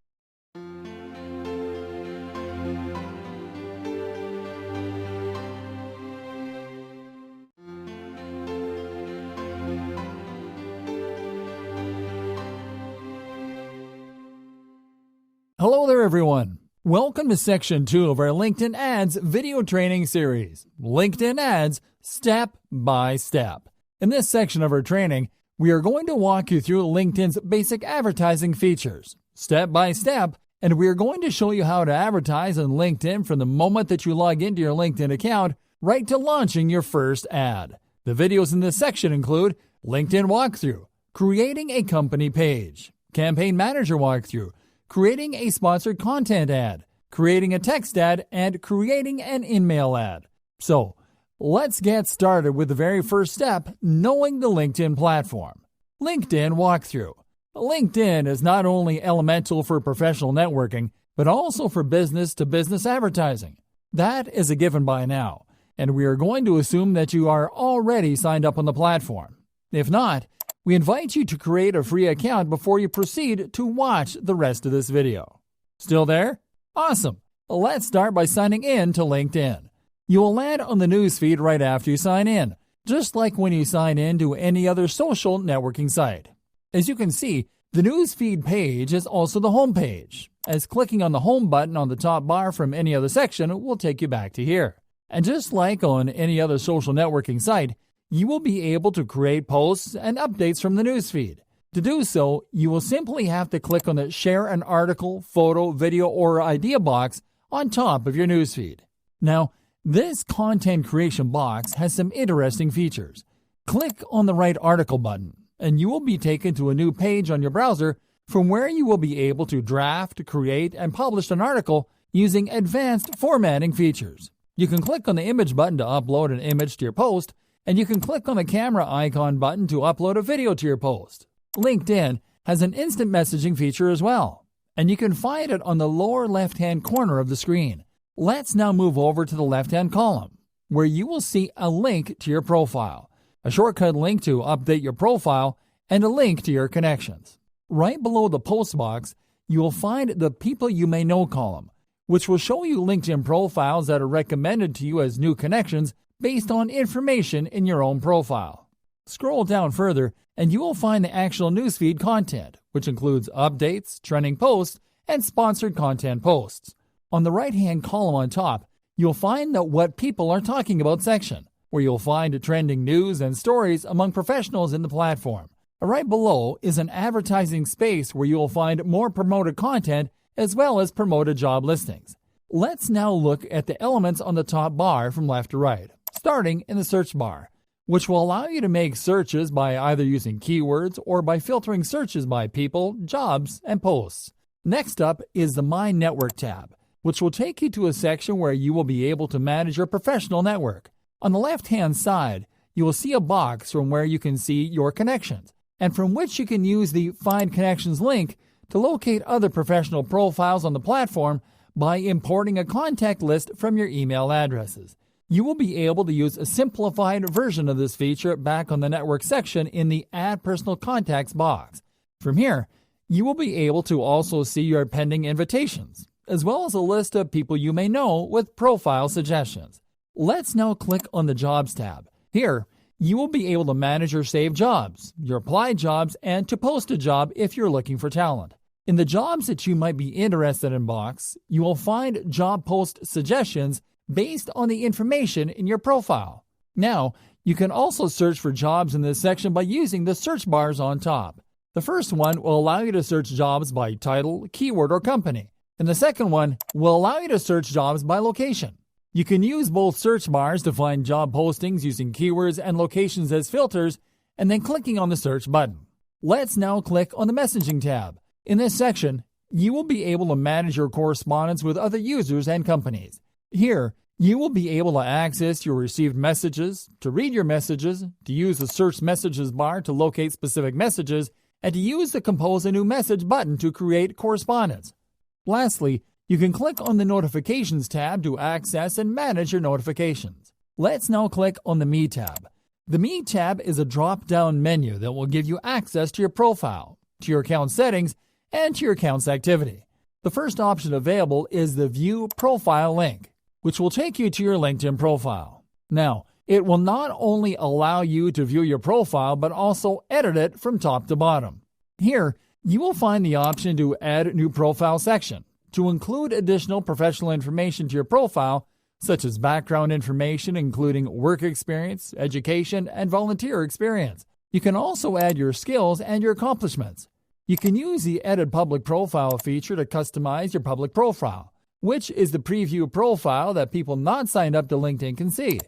Hello there, everyone. Welcome to Section 2 of our LinkedIn Ads video training series, LinkedIn Ads Step by Step. In this section of our training, we are going to walk you through LinkedIn's basic advertising features, step by step, and we are going to show you how to advertise on LinkedIn from the moment that you log into your LinkedIn account right to launching your first ad. The videos in this section include LinkedIn Walkthrough, creating a company page, Campaign Manager Walkthrough, creating a sponsored content ad, creating a text ad, and creating an in-mail ad. So, let's get started with the very first step, knowing the LinkedIn platform. LinkedIn Walkthrough. LinkedIn is not only elemental for professional networking, but also for business-to-business advertising. That is a given by now, and we are going to assume that you are already signed up on the platform. If not, we invite you to create a free account before you proceed to watch the rest of this video. Still there? Awesome! Let's start by signing in to LinkedIn. You will land on the newsfeed right after you sign in, just like when you sign in to any other social networking site. As you can see, the newsfeed page is also the home page, as clicking on the home button on the top bar from any other section will take you back to here. And just like on any other social networking site, you will be able to create posts and updates from the newsfeed. To do so, you will simply have to click on the Share an Article, Photo, Video, or Idea box on top of your newsfeed. Now, this content creation box has some interesting features. Click on the Write Article button, and you will be taken to a new page on your browser from where you will be able to draft, create, and publish an article using advanced formatting features. You can click on the Image button to upload an image to your post, and you can click on the Camera icon button to upload a video to your post. LinkedIn has an instant messaging feature as well, and you can find it on the lower left-hand corner of the screen. Let's now move over to the left-hand column, where you will see a link to your profile, a shortcut link to update your profile, and a link to your connections. Right below the post box, you will find the People You May Know column, which will show you LinkedIn profiles that are recommended to you as new connections based on information in your own profile. Scroll down further, and you will find the actual newsfeed content, which includes updates, trending posts, and sponsored content posts. On the right-hand column on top, you'll find the What People Are Talking About section, where you'll find trending news and stories among professionals in the platform. Right below is an advertising space where you'll find more promoted content as well as promoted job listings. Let's now look at the elements on the top bar from left to right, starting in the search bar, which will allow you to make searches by either using keywords or by filtering searches by people, jobs, and posts. Next up is the My Network tab, which will take you to a section where you will be able to manage your professional network. On the left-hand side, you will see a box from where you can see your connections, and from which you can use the Find Connections link to locate other professional profiles on the platform by importing a contact list from your email addresses. You will be able to use a simplified version of this feature back on the network section in the Add Personal Contacts box. From here, you will be able to also see your pending invitations, as well as a list of people you may know with profile suggestions. Let's now click on the Jobs tab. Here, you will be able to manage your saved jobs, your applied jobs, and to post a job if you're looking for talent. In the jobs that you might be interested in box, you will find job post suggestions based on the information in your profile. Now, you can also search for jobs in this section by using the search bars on top. The first one will allow you to search jobs by title, keyword, or company, and the second one will allow you to search jobs by location. You can use both search bars to find job postings using keywords and locations as filters, and then clicking on the search button. Let's now click on the Messaging tab. In this section, you will be able to manage your correspondence with other users and companies. Here, you will be able to access your received messages, to read your messages, to use the Search Messages bar to locate specific messages, and to use the Compose a New Message button to create correspondence. Lastly, you can click on the Notifications tab to access and manage your notifications. Let's now click on the Me tab. The Me tab is a drop-down menu that will give you access to your profile, to your account settings, and to your account's activity. The first option available is the View Profile link, which will take you to your LinkedIn profile. Now, it will not only allow you to view your profile, but also edit it from top to bottom. Here, you will find the option to add a new profile section, to include additional professional information to your profile, such as background information including work experience, education, and volunteer experience. You can also add your skills and your accomplishments. You can use the Edit Public Profile feature to customize your public profile, which is the preview profile that people not signed up to LinkedIn can see.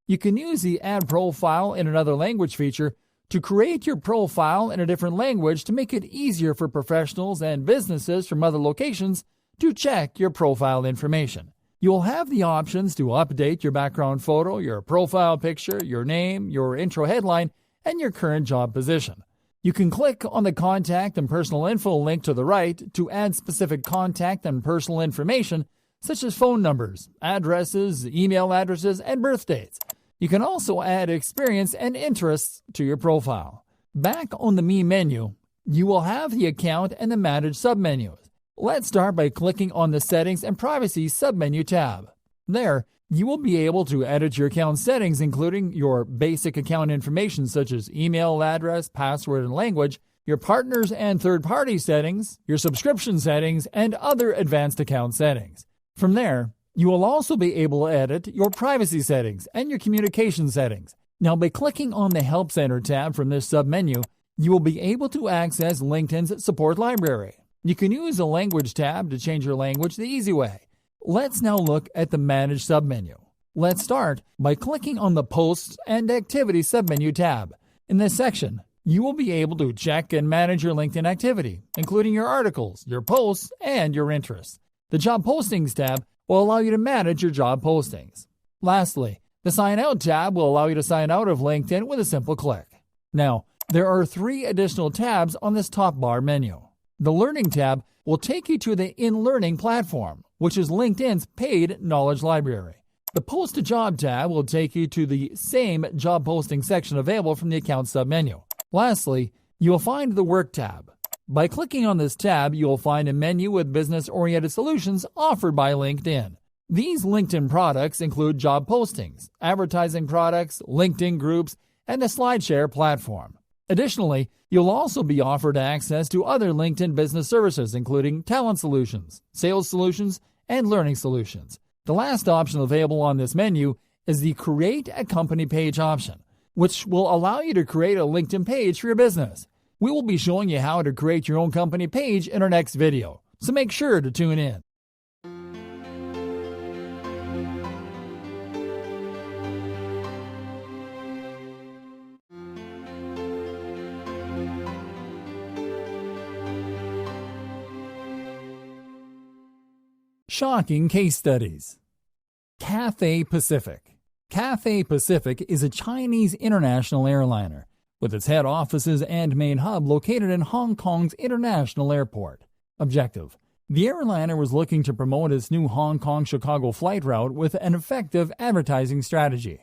You can use the Add Profile in Another Language feature to create your profile in a different language to make it easier for professionals and businesses from other locations to check your profile information. You'll have the options to update your background photo, your profile picture, your name, your intro headline, and your current job position. You can click on the Contact and Personal Info link to the right to add specific contact and personal information such as phone numbers, addresses, email addresses, and birth dates. You can also add experience and interests to your profile. Back on the Me menu, you will have the Account and the Manage submenus. Let's start by clicking on the Settings and Privacy submenu tab. There, you will be able to edit your account settings, including your basic account information such as email address, password, and language, your partners and third-party settings, your subscription settings, and other advanced account settings. From there, you will also be able to edit your privacy settings and your communication settings. Now, by clicking on the Help Center tab from this submenu, you will be able to access LinkedIn's support library. You can use the Language tab to change your language the easy way. Let's now look at the Manage submenu. Let's start by clicking on the Posts and Activity submenu tab. In this section, you will be able to check and manage your LinkedIn activity, including your articles, your posts, and your interests. The Job Postings tab will allow you to manage your job postings. Lastly, the Sign Out tab will allow you to sign out of LinkedIn with a simple click. Now, There are 3 additional tabs on this top bar menu. The Learning tab will take you to the In Learning platform, which is LinkedIn's paid knowledge library. The Post a Job tab will take you to the same job posting section available from the Account submenu. Lastly, you will find the Work tab. By clicking on this tab, you will find a menu with business-oriented solutions offered by LinkedIn. These LinkedIn products include job postings, advertising products, LinkedIn groups, and a SlideShare platform. Additionally, you'll also be offered access to other LinkedIn business services, including talent solutions, sales solutions, and learning solutions. The last option available on this menu is the Create a Company Page option, which will allow you to create a LinkedIn page for your business. We will be showing you how to create your own company page in our next video, so make sure to tune in. Shocking case studies. Cathay Pacific. Cathay Pacific is a Chinese international airliner with its head offices and main hub located in Hong Kong's International Airport. Objective: the airliner was looking to promote its new Hong Kong-Chicago flight route with an effective advertising strategy.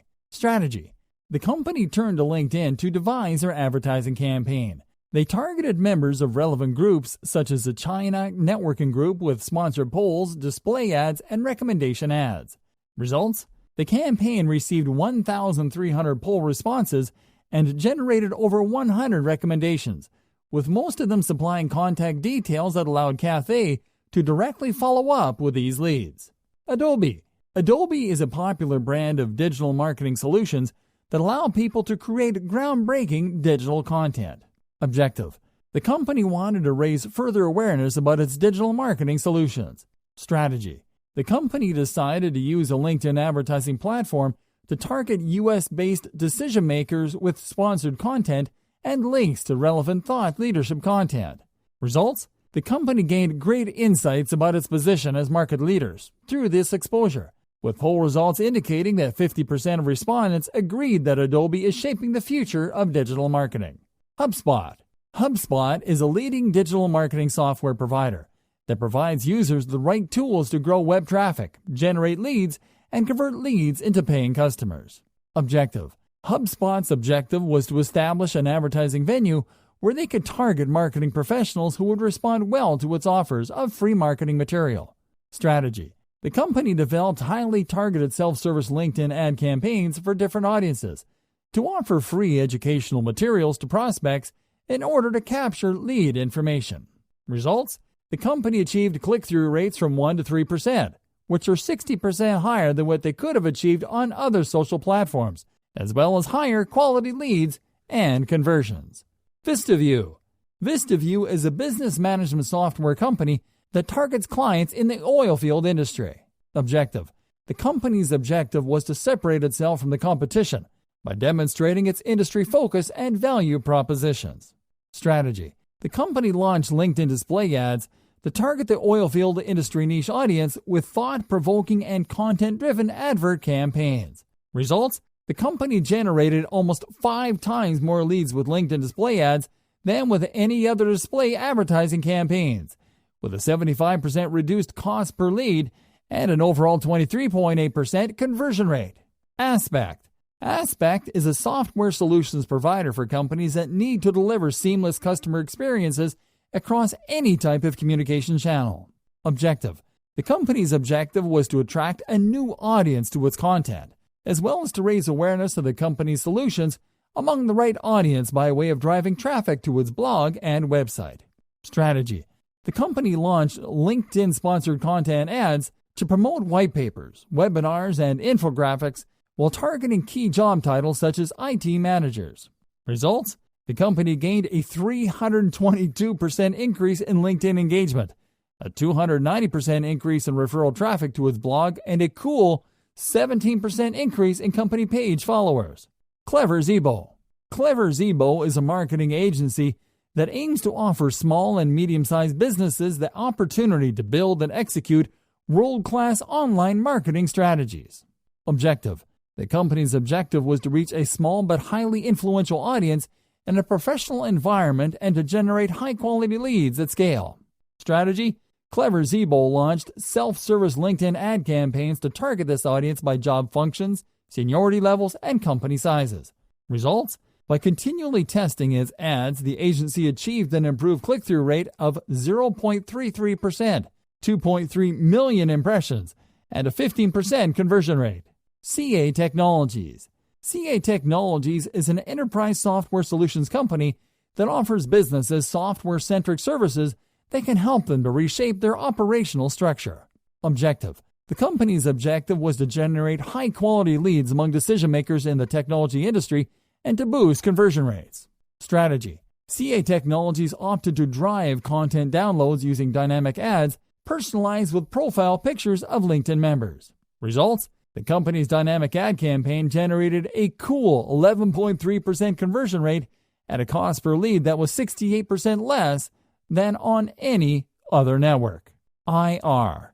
The company turned to LinkedIn to devise their advertising campaign. They targeted members of relevant groups such as the China networking group with sponsored polls, display ads, and recommendation ads. Results? The campaign received 1,300 poll responses and generated over 100 recommendations, with most of them supplying contact details that allowed Cathay to directly follow up with these leads. Adobe. Adobe is a popular brand of digital marketing solutions that allow people to create groundbreaking digital content. Objective: the company wanted to raise further awareness about its digital marketing solutions. Strategy: the company decided to use a LinkedIn advertising platform to target U.S.-based decision makers with sponsored content and links to relevant thought leadership content. Results: the company gained great insights about its position as market leaders through this exposure, with poll results indicating that 50% of respondents agreed that Adobe is shaping the future of digital marketing. HubSpot. HubSpot is a leading digital marketing software provider that provides users the right tools to grow web traffic, generate leads, and convert leads into paying customers. Objective: HubSpot's objective was to establish an advertising venue where they could target marketing professionals who would respond well to its offers of free marketing material. Strategy: the company developed highly targeted self-service LinkedIn ad campaigns for different audiences to offer free educational materials to prospects in order to capture lead information. Results: the company achieved click-through rates from 1 to 3%, which are 60% higher than what they could have achieved on other social platforms, as well as higher quality leads and conversions. VistaView. VistaView is a business management software company that targets clients in the oil field industry. Objective: the company's objective was to separate itself from the competition by demonstrating its industry focus and value propositions. Strategy: the company launched LinkedIn display ads to target the oilfield industry niche audience with thought-provoking and content-driven advert campaigns. Results: the company generated almost 5 times more leads with LinkedIn display ads than with any other display advertising campaigns, with a 75% reduced cost per lead and an overall 23.8% conversion rate. Aspect. Aspect is a software solutions provider for companies that need to deliver seamless customer experiences across any type of communication channel. Objective: the company's objective was to attract a new audience to its content, as well as to raise awareness of the company's solutions among the right audience by way of driving traffic to its blog and website. Strategy: the company launched LinkedIn-sponsored content ads to promote white papers, webinars, and infographics while targeting key job titles such as IT managers. Results: the company gained a 322% increase in LinkedIn engagement, a 290% increase in referral traffic to its blog, and a cool 17% increase in company page followers. Clever Zebo. Clever Zebo is a marketing agency that aims to offer small and medium-sized businesses the opportunity to build and execute world-class online marketing strategies. Objective: the company's objective was to reach a small but highly influential audience in a professional environment and to generate high-quality leads at scale. Strategy: Clever Zebo launched self-service LinkedIn ad campaigns to target this audience by job functions, seniority levels, and company sizes. Results: by continually testing its ads, the agency achieved an improved click-through rate of 0.33%, 2.3 million impressions, and a 15% conversion rate. CA Technologies. CA Technologies is an enterprise software solutions company that offers businesses software-centric services that can help them to reshape their operational structure. Objective: the company's objective was to generate high-quality leads among decision-makers in the technology industry and to boost conversion rates. Strategy: CA Technologies opted to drive content downloads using dynamic ads personalized with profile pictures of LinkedIn members. Results: the company's dynamic ad campaign generated a cool 11.3% conversion rate at a cost per lead that was 68% less than on any other network. IR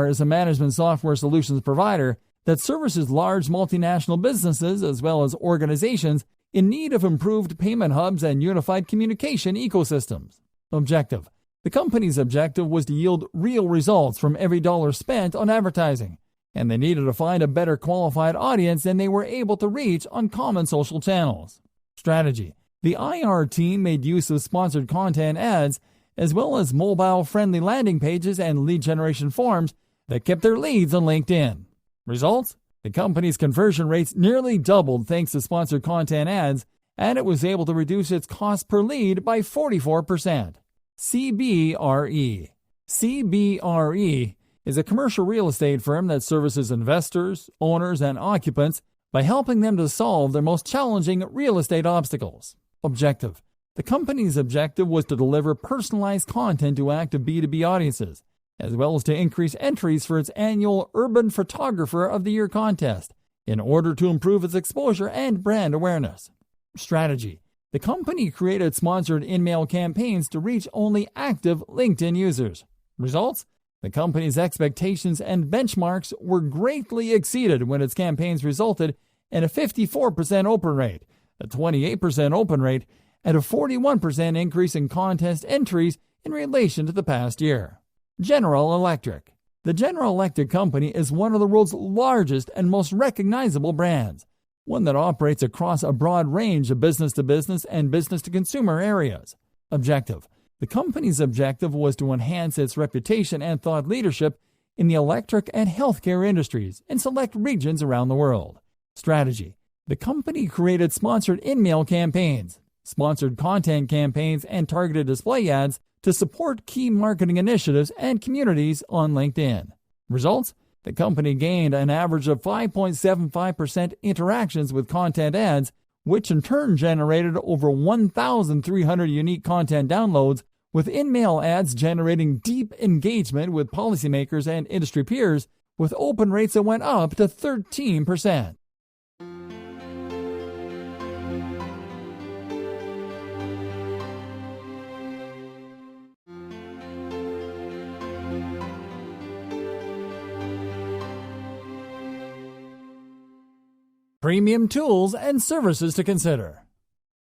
is a management software solutions provider that services large multinational businesses as well as organizations in need of improved payment hubs and unified communication ecosystems. Objective: the company's objective was to yield real results from every dollar spent on advertising, and they needed to find a better qualified audience than they were able to reach on common social channels. Strategy: the IR team made use of sponsored content ads as well as mobile-friendly landing pages and lead generation forms that kept their leads on LinkedIn. Results: the company's conversion rates nearly doubled thanks to sponsored content ads, and it was able to reduce its cost per lead by 44%. CBRE is a commercial real estate firm that services investors, owners, and occupants by helping them to solve their most challenging real estate obstacles. Objective: the company's objective was to deliver personalized content to active B2B audiences, as well as to increase entries for its annual Urban Photographer of the Year contest in order to improve its exposure and brand awareness. Strategy: the company created sponsored in-mail campaigns to reach only active LinkedIn users. Results: the company's expectations and benchmarks were greatly exceeded when its campaigns resulted in a 54% open rate, a 28% open rate, and a 41% increase in contest entries in relation to the past year. General Electric. The General Electric Company is one of the world's largest and most recognizable brands, one that operates across a broad range of business-to-business and business-to-consumer areas. Objective: the company's objective was to enhance its reputation and thought leadership in the electric and healthcare industries in select regions around the world. Strategy: the company created sponsored in-mail campaigns, sponsored content campaigns, and targeted display ads to support key marketing initiatives and communities on LinkedIn. Results: the company gained an average of 5.75% interactions with content ads, which in turn generated over 1,300 unique content downloads, with in-mail ads generating deep engagement with policymakers and industry peers, with open rates that went up to 13%. Premium tools and services to consider.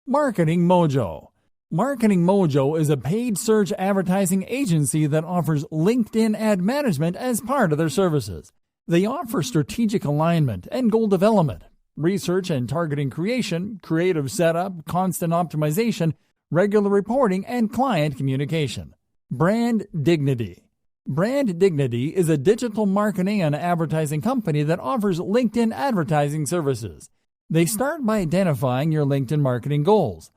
Marketing Mojo. Marketing Mojo is a paid search advertising agency that offers LinkedIn ad management as part of their services. They offer strategic alignment and goal development, research and targeting creation, creative setup, constant optimization, regular reporting, and client communication. Brand Dignity. Brand Dignity is a digital marketing and advertising company that offers LinkedIn advertising services. They start by identifying your LinkedIn marketing goals.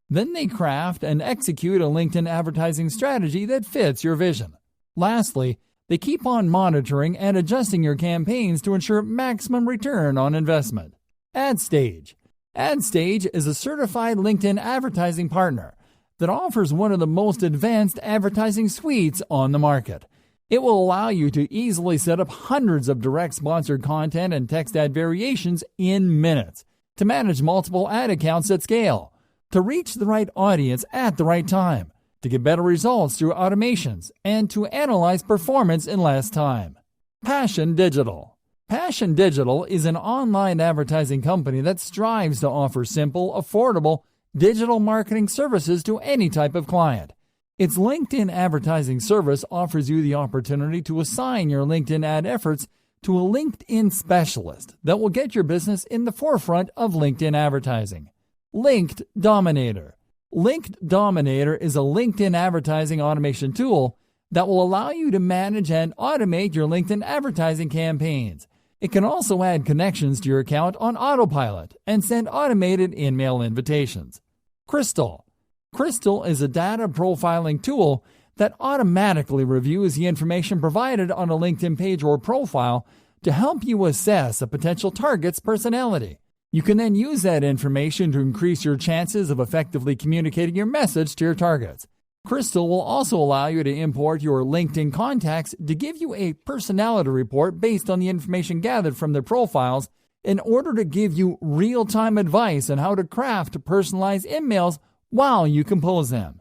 Then they craft and execute a LinkedIn advertising strategy that fits your vision. Lastly, they keep on monitoring and adjusting your campaigns to ensure maximum return on investment. AdStage. AdStage is a certified LinkedIn advertising partner that offers one of the most advanced advertising suites on the market. It will allow you to easily set up hundreds of direct sponsored content and text ad variations in minutes, to manage multiple ad accounts at scale, to reach the right audience at the right time, to get better results through automations, and to analyze performance in less time. Passion Digital. Passion Digital is an online advertising company that strives to offer simple, affordable, digital marketing services to any type of client. Its LinkedIn advertising service offers you the opportunity to assign your LinkedIn ad efforts to a LinkedIn specialist that will get your business in the forefront of LinkedIn advertising. Linked Dominator. Linked Dominator is a LinkedIn advertising automation tool that will allow you to manage and automate your LinkedIn advertising campaigns. It can also add connections to your account on autopilot and send automated in-mail invitations. Crystal. Crystal is a data profiling tool that automatically reviews the information provided on a LinkedIn page or profile to help you assess a potential target's personality. You can then use that information to increase your chances of effectively communicating your message to your targets. Crystal will also allow you to import your LinkedIn contacts to give you a personality report based on the information gathered from their profiles in order to give you real-time advice on how to craft personalized emails while you compose them.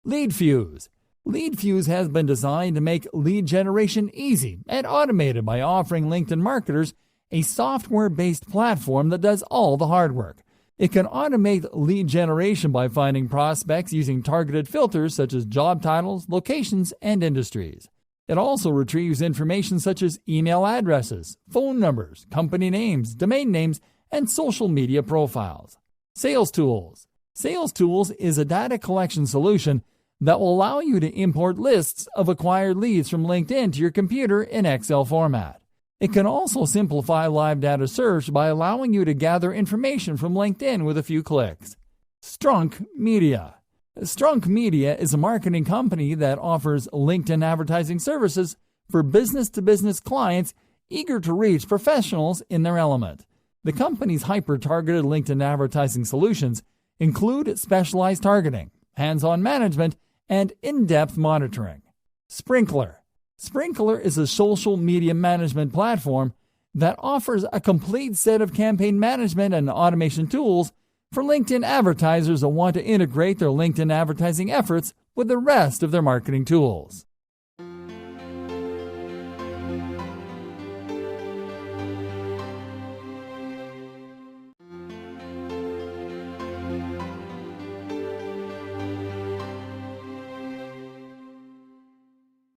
LeadFuse. LeadFuse has been designed to make lead generation easy and automated by offering LinkedIn marketers a software-based platform that does all the hard work. It can automate lead generation by finding prospects using targeted filters such as job titles, locations, and industries. It also retrieves information such as email addresses, phone numbers, company names, domain names, and social media profiles. Sales Tools. Sales Tools is a data collection solution that will allow you to import lists of acquired leads from LinkedIn to your computer in Excel format. It can also simplify live data search by allowing you to gather information from LinkedIn with a few clicks. Strunk Media. Strunk Media is a marketing company that offers LinkedIn advertising services for business-to-business clients eager to reach professionals in their element. The company's hyper-targeted LinkedIn advertising solutions include specialized targeting, hands-on management, and in-depth monitoring. Sprinkler. Sprinkler is a social media management platform that offers a complete set of campaign management and automation tools for LinkedIn advertisers that want to integrate their LinkedIn advertising efforts with the rest of their marketing tools.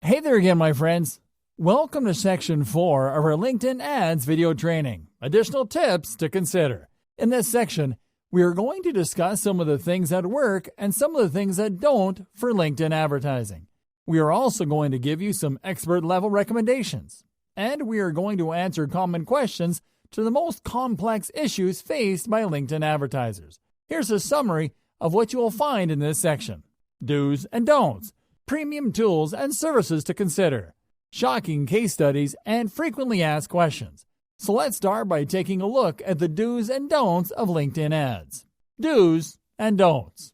Hey there again, my friends. Welcome to Section 4 of our LinkedIn Ads video training. Additional tips to consider. In this section, we are going to discuss some of the things that work and some of the things that don't for LinkedIn advertising. We are also going to give you some expert-level recommendations. And we are going to answer common questions to the most complex issues faced by LinkedIn advertisers. Here's a summary of what you will find in this section. Do's and don'ts. Premium tools and services to consider, shocking case studies, and frequently asked questions. So let's start by taking a look at the do's and don'ts of LinkedIn ads. Do's and don'ts.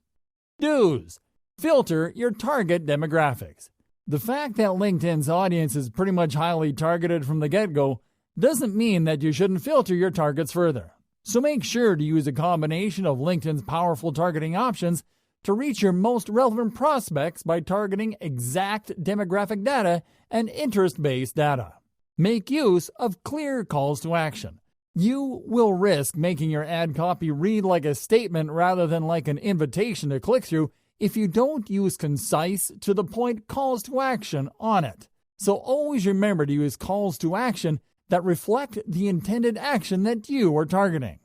Do's. Filter your target demographics. The fact that LinkedIn's audience is pretty much highly targeted from the get-go doesn't mean that you shouldn't filter your targets further. So make sure to use a combination of LinkedIn's powerful targeting options to reach your most relevant prospects by targeting exact demographic data and interest-based data. Make use of clear calls to action. You will risk making your ad copy read like a statement rather than like an invitation to click through if you don't use concise, to-the-point calls to action on it. So always remember to use calls to action that reflect the intended action that you are targeting.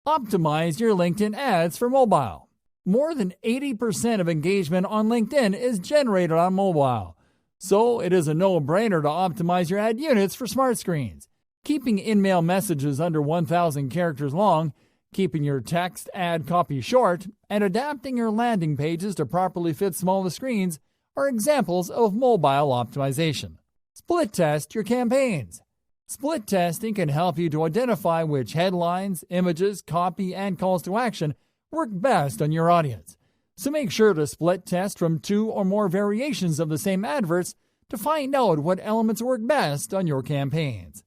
Optimize your LinkedIn ads for mobile. More than 80% of engagement on LinkedIn is generated on mobile, so it is a no-brainer to optimize your ad units for smart screens. Keeping in-mail messages under 1,000 characters long, keeping your text ad copy short, and adapting your landing pages to properly fit smaller screens are examples of mobile optimization. Split test your campaigns. Split testing can help you to identify which headlines, images, copy, and calls to action work best on your audience. So make sure to split test from 2 or more variations of the same adverts to find out what elements work best on your campaigns.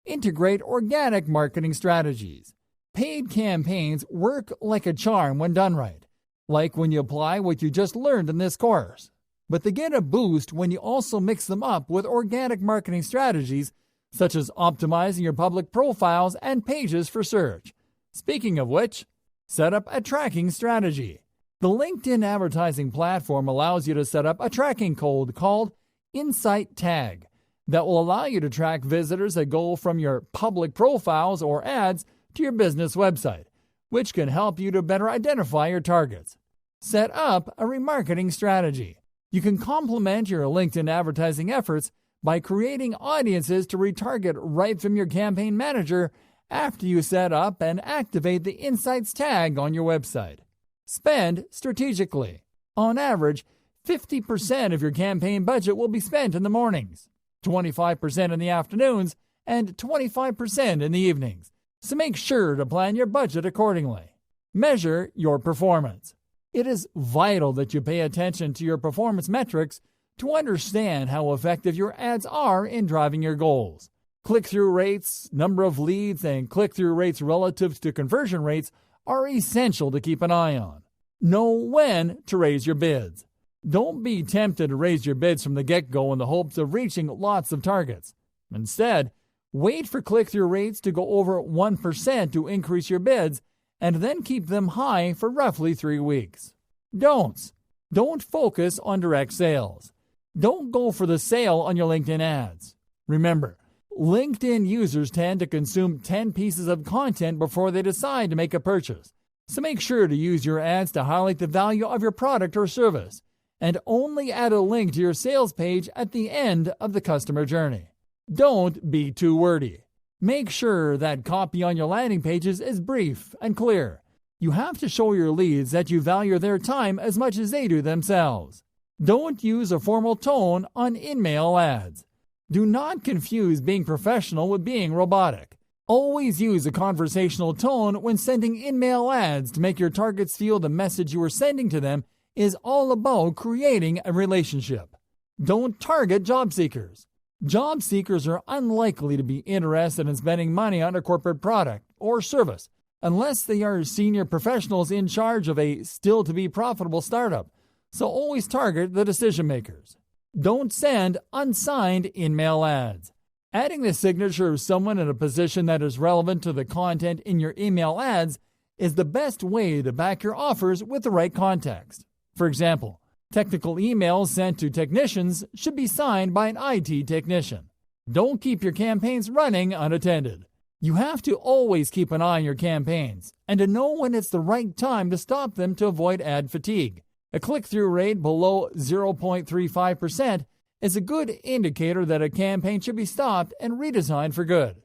Integrate organic marketing strategies. Paid campaigns work like a charm when done right, like when you apply what you just learned in this course. But they get a boost when you also mix them up with organic marketing strategies such as optimizing your public profiles and pages for search. Speaking of which, Set up a tracking strategy. The LinkedIn advertising platform allows you to set up a tracking code called Insight Tag that will allow you to track visitors that go from your public profiles or ads to your business website, which can help you to better identify your targets. Set up a remarketing strategy. You can complement your LinkedIn advertising efforts by creating audiences to retarget right from your campaign manager after you set up and activate the Insights tag on your website. Spend strategically. On average, 50% of your campaign budget will be spent in the mornings, 25% in the afternoons, and 25% in the evenings. So make sure to plan your budget accordingly. Measure your performance. It is vital that you pay attention to your performance metrics to understand how effective your ads are in driving your goals. Click-through rates, number of leads, and click-through rates relative to conversion rates are essential to keep an eye on. Know when to raise your bids. Don't be tempted to raise your bids from the get-go in the hopes of reaching lots of targets. Instead, wait for click-through rates to go over 1% to increase your bids, and then keep them high for roughly 3 weeks. Don'ts. Don't focus on direct sales. Don't go for the sale on your LinkedIn ads. Remember, LinkedIn users tend to consume 10 pieces of content before they decide to make a purchase. So make sure to use your ads to highlight the value of your product or service, and only add a link to your sales page at the end of the customer journey. Don't be too wordy. Make sure that copy on your landing pages is brief and clear. You have to show your leads that you value their time as much as they do themselves. Don't use a formal tone on in-mail ads. Do not confuse being professional with being robotic. Always use a conversational tone when sending in-mail ads to make your targets feel the message you are sending to them is all about creating a relationship. Don't target job seekers. Job seekers are unlikely to be interested in spending money on a corporate product or service unless they are senior professionals in charge of a still-to-be profitable startup, so always target the decision makers. Don't send unsigned in-mail ads. Adding the signature of someone in a position that is relevant to the content in your email ads is the best way to back your offers with the right context. For example, technical emails sent to technicians should be signed by an IT technician. Don't keep your campaigns running unattended. You have to always keep an eye on your campaigns and to know when it's the right time to stop them to avoid ad fatigue. A click-through rate below 0.35% is a good indicator that a campaign should be stopped and redesigned for good.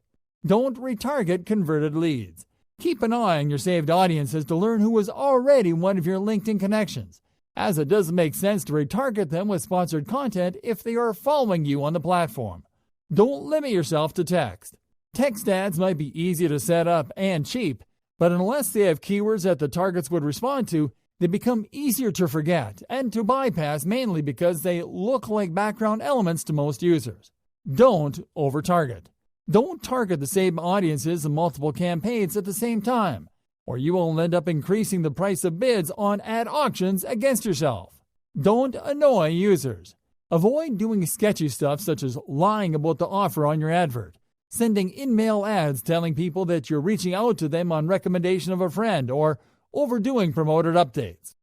Don't retarget converted leads. Keep an eye on your saved audiences to learn who was already one of your LinkedIn connections, as it doesn't make sense to retarget them with sponsored content if they are following you on the platform. Don't limit yourself to text. Text ads might be easy to set up and cheap, but unless they have keywords that the targets would respond to, they become easier to forget and to bypass, mainly because they look like background elements to most users. Don't over-target. Don't target the same audiences in multiple campaigns at the same time, or you will end up increasing the price of bids on ad auctions against yourself. Don't annoy users. Avoid doing sketchy stuff such as lying about the offer on your advert, sending in-mail ads telling people that you're reaching out to them on recommendation of a friend, or overdoing promoted updates.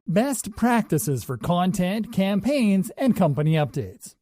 Best practices for content, campaigns, and company updates.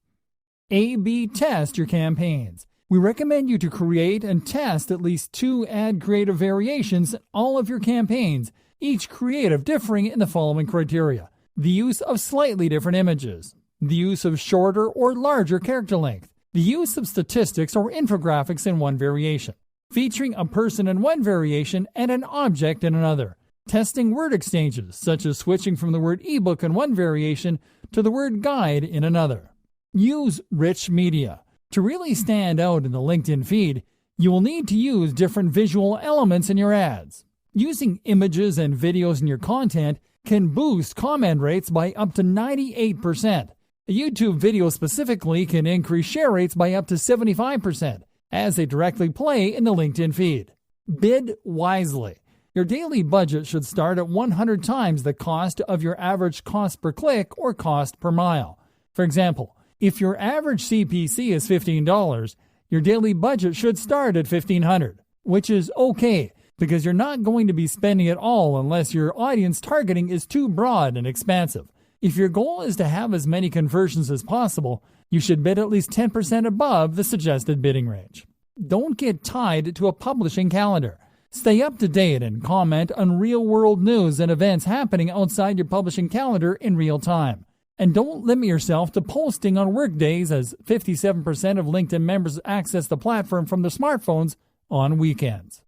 A/B test your campaigns. We recommend you to create and test at least 2 ad creative variations in all of your campaigns, each creative differing in the following criteria: the use of slightly different images, the use of shorter or larger character length, the use of statistics or infographics in one variation, featuring a person in one variation and an object in another, testing word exchanges, such as switching from the word ebook in one variation to the word guide in another. Use rich media. To really stand out in the LinkedIn feed, you will need to use different visual elements in your ads. Using images and videos in your content can boost comment rates by up to 98%. A YouTube video specifically can increase share rates by up to 75%, as they directly play in the LinkedIn feed. Bid wisely. Your daily budget should start at 100 times the cost of your average cost per click or cost per mile. For example, if your average CPC is $15, your daily budget should start at $1,500, which is okay because you're not going to be spending it all unless your audience targeting is too broad and expansive. If your goal is to have as many conversions as possible, you should bid at least 10% above the suggested bidding range. Don't get tied to a publishing calendar. Stay up to date and comment on real-world news and events happening outside your publishing calendar in real time. And don't limit yourself to posting on work days, as 57% of LinkedIn members access the platform from their smartphones on weekends.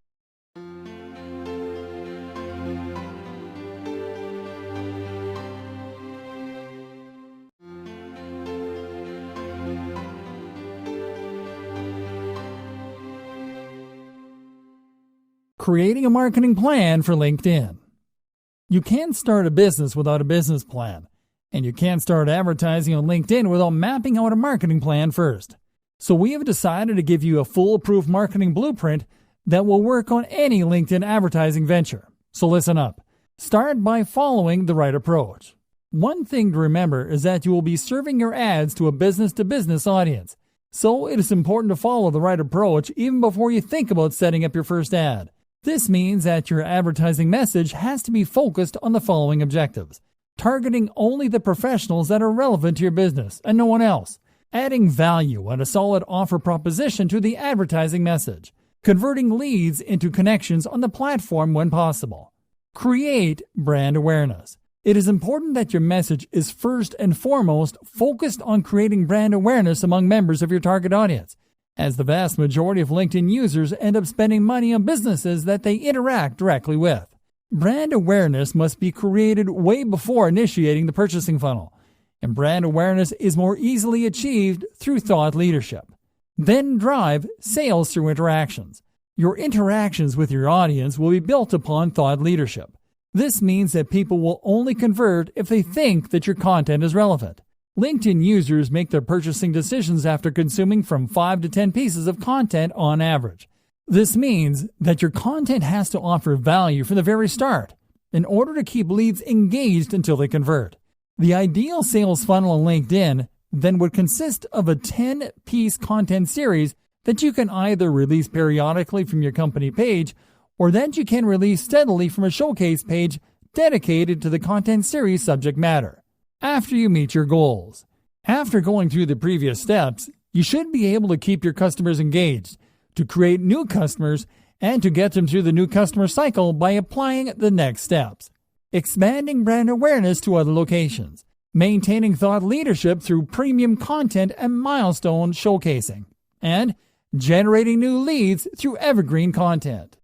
Creating a marketing plan for LinkedIn. You can't start a business without a business plan, and you can't start advertising on LinkedIn without mapping out a marketing plan first. So we have decided to give you a foolproof marketing blueprint that will work on any LinkedIn advertising venture. So listen up. Start by following the right approach. One thing to remember is that you will be serving your ads to a business-to-business audience. So it is important to follow the right approach even before you think about setting up your first ad. This means that your advertising message has to be focused on the following objectives: targeting only the professionals that are relevant to your business and no one else, adding value and a solid offer proposition to the advertising message, converting leads into connections on the platform when possible. Create brand awareness. It is important that your message is first and foremost focused on creating brand awareness among members of your target audience, as the vast majority of LinkedIn users end up spending money on businesses that they interact directly with. Brand awareness must be created way before initiating the purchasing funnel, and brand awareness is more easily achieved through thought leadership. Then drive sales through interactions. Your interactions with your audience will be built upon thought leadership. This means that people will only convert if they think that your content is relevant. LinkedIn users make their purchasing decisions after consuming from 5 to 10 pieces of content on average. This means that your content has to offer value from the very start in order to keep leads engaged until they convert. The ideal sales funnel on LinkedIn then would consist of a 10-piece content series that you can either release periodically from your company page or that you can release steadily from a showcase page dedicated to the content series subject matter. After you meet your goals. After going through the previous steps, you should be able to keep your customers engaged, to create new customers, and to get them through the new customer cycle by applying the next steps. Expanding brand awareness to other locations. Maintaining thought leadership through premium content and milestone showcasing. And generating new leads through evergreen content.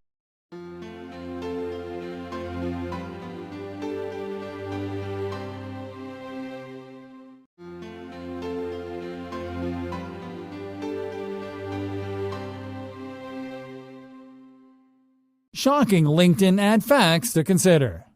Shocking LinkedIn ad facts to consider.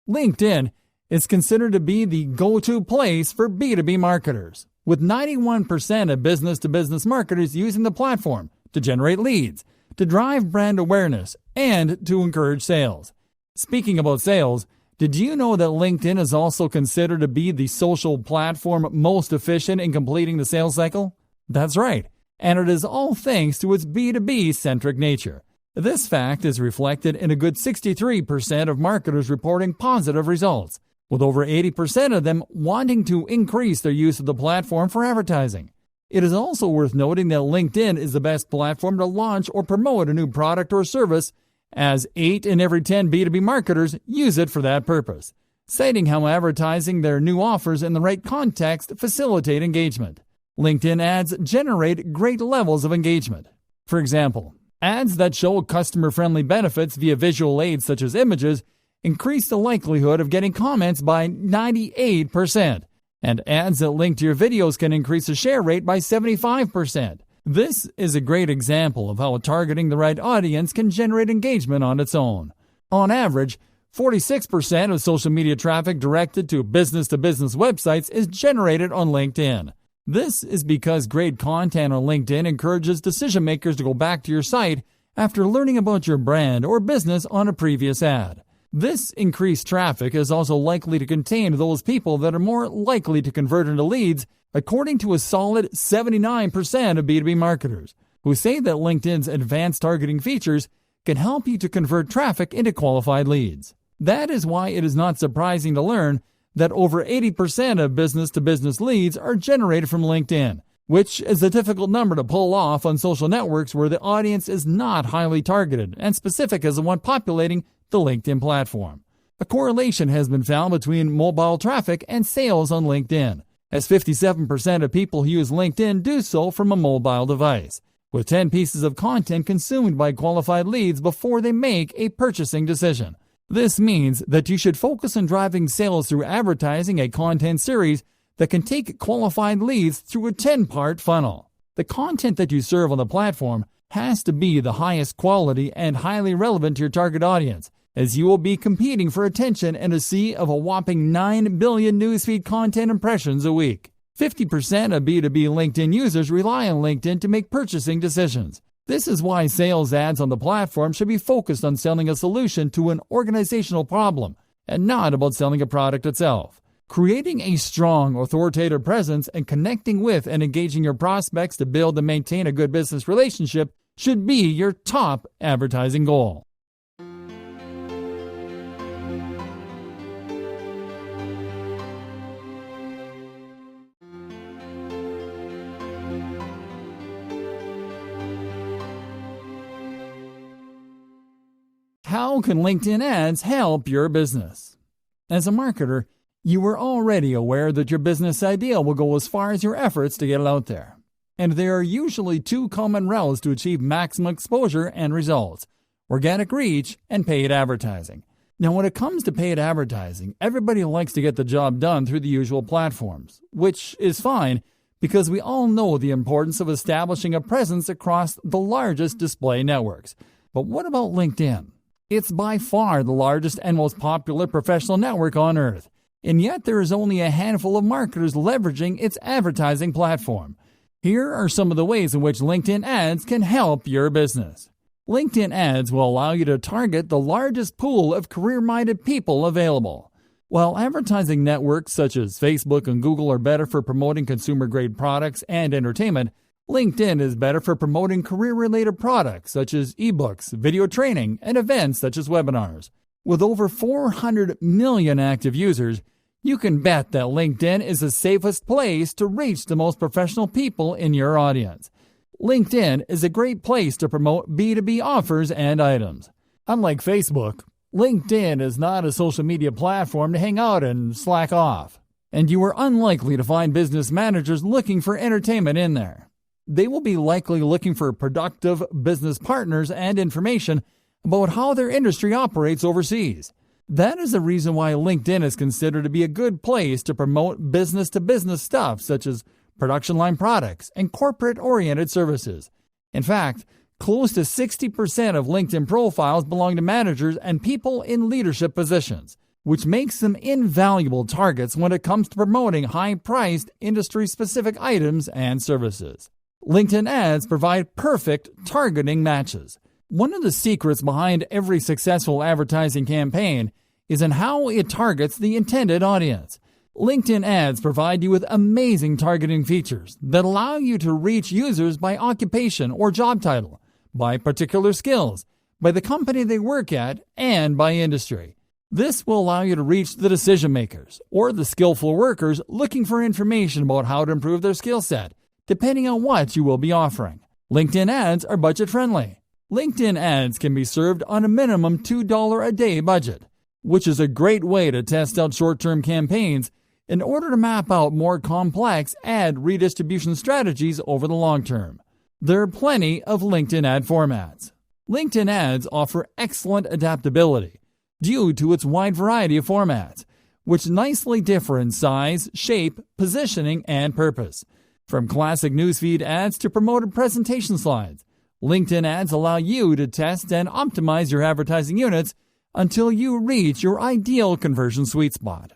LinkedIn is considered to be the go-to place for B2B marketers, with 91% of business-to-business marketers using the platform to generate leads, to drive brand awareness, and to encourage sales. Speaking about sales, did you know that LinkedIn is also considered to be the social platform most efficient in completing the sales cycle? That's right, and it is all thanks to its B2B-centric nature. This fact is reflected in a good 63% of marketers reporting positive results, with over 80% of them wanting to increase their use of the platform for advertising. It is also worth noting that LinkedIn is the best platform to launch or promote a new product or service, as 8 in every 10 B2B marketers use it for that purpose, citing how advertising their new offers in the right context facilitate engagement. LinkedIn ads generate great levels of engagement. For example, ads that show customer-friendly benefits via visual aids such as images increase the likelihood of getting comments by 98%, and ads that link to your videos can increase the share rate by 75%. This is a great example of how targeting the right audience can generate engagement on its own. On average, 46% of social media traffic directed to business-to-business websites is generated on LinkedIn. This is because great content on LinkedIn encourages decision makers to go back to your site after learning about your brand or business on a previous ad. This increased traffic is also likely to contain those people that are more likely to convert into leads, according to a solid 79% of B2B marketers, who say that LinkedIn's advanced targeting features can help you to convert traffic into qualified leads. That is why it is not surprising to learn that over 80% of business-to-business leads are generated from LinkedIn, which is a difficult number to pull off on social networks where the audience is not highly targeted and specific as the one populating the LinkedIn platform. A correlation has been found between mobile traffic and sales on LinkedIn, as 57% of people who use LinkedIn do so from a mobile device, with 10 pieces of content consumed by qualified leads before they make a purchasing decision. This means that you should focus on driving sales through advertising a content series that can take qualified leads through a 10-part funnel. The content that you serve on the platform has to be the highest quality and highly relevant to your target audience, as you will be competing for attention in a sea of a whopping 9 billion newsfeed content impressions a week. 50% of B2B LinkedIn users rely on LinkedIn to make purchasing decisions. This is why sales ads on the platform should be focused on selling a solution to an organizational problem and not about selling a product itself. Creating a strong, authoritative presence and connecting with and engaging your prospects to build and maintain a good business relationship should be your top advertising goal. How can LinkedIn ads help your business? As a marketer, you are already aware that your business idea will go as far as your efforts to get it out there. And there are usually two common routes to achieve maximum exposure and results: organic reach and paid advertising. Now, when it comes to paid advertising, everybody likes to get the job done through the usual platforms, which is fine because we all know the importance of establishing a presence across the largest display networks. But what about LinkedIn? It's by far the largest and most popular professional network on earth, and yet there is only a handful of marketers leveraging its advertising platform. Here are some of the ways in which LinkedIn ads can help your business. LinkedIn ads will allow you to target the largest pool of career-minded people available. While advertising networks such as Facebook and Google are better for promoting consumer-grade products and entertainment, LinkedIn is better for promoting career-related products such as ebooks, video training, and events such as webinars. With over 400 million active users, you can bet that LinkedIn is the safest place to reach the most professional people in your audience. LinkedIn is a great place to promote B2B offers and items. Unlike Facebook, LinkedIn is not a social media platform to hang out and slack off, and you are unlikely to find business managers looking for entertainment in there. They will be likely looking for productive business partners and information about how their industry operates overseas. That is the reason why LinkedIn is considered to be a good place to promote business-to-business stuff such as production line products and corporate-oriented services. In fact, close to 60% of LinkedIn profiles belong to managers and people in leadership positions, which makes them invaluable targets when it comes to promoting high-priced, industry-specific items and services. LinkedIn ads provide perfect targeting matches. One of the secrets behind every successful advertising campaign is in how it targets the intended audience. LinkedIn ads provide you with amazing targeting features that allow you to reach users by occupation or job title, by particular skills, by the company they work at, and by industry. This will allow you to reach the decision makers or the skillful workers looking for information about how to improve their skill set, depending on what you will be offering. LinkedIn ads are budget-friendly. LinkedIn ads can be served on a minimum $2 a day budget, which is a great way to test out short-term campaigns in order to map out more complex ad redistribution strategies over the long term. There are plenty of LinkedIn ad formats. LinkedIn ads offer excellent adaptability due to its wide variety of formats, which nicely differ in size, shape, positioning, and purpose. From classic newsfeed ads to promoted presentation slides, LinkedIn ads allow you to test and optimize your advertising units until you reach your ideal conversion sweet spot.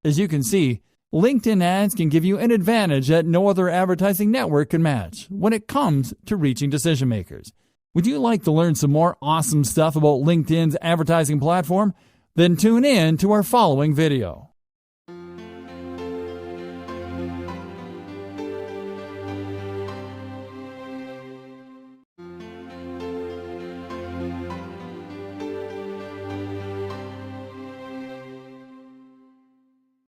As you can see, LinkedIn ads can give you an advantage that no other advertising network can match when it comes to reaching decision makers. Would you like to learn some more awesome stuff about LinkedIn's advertising platform? Then tune in to our following video.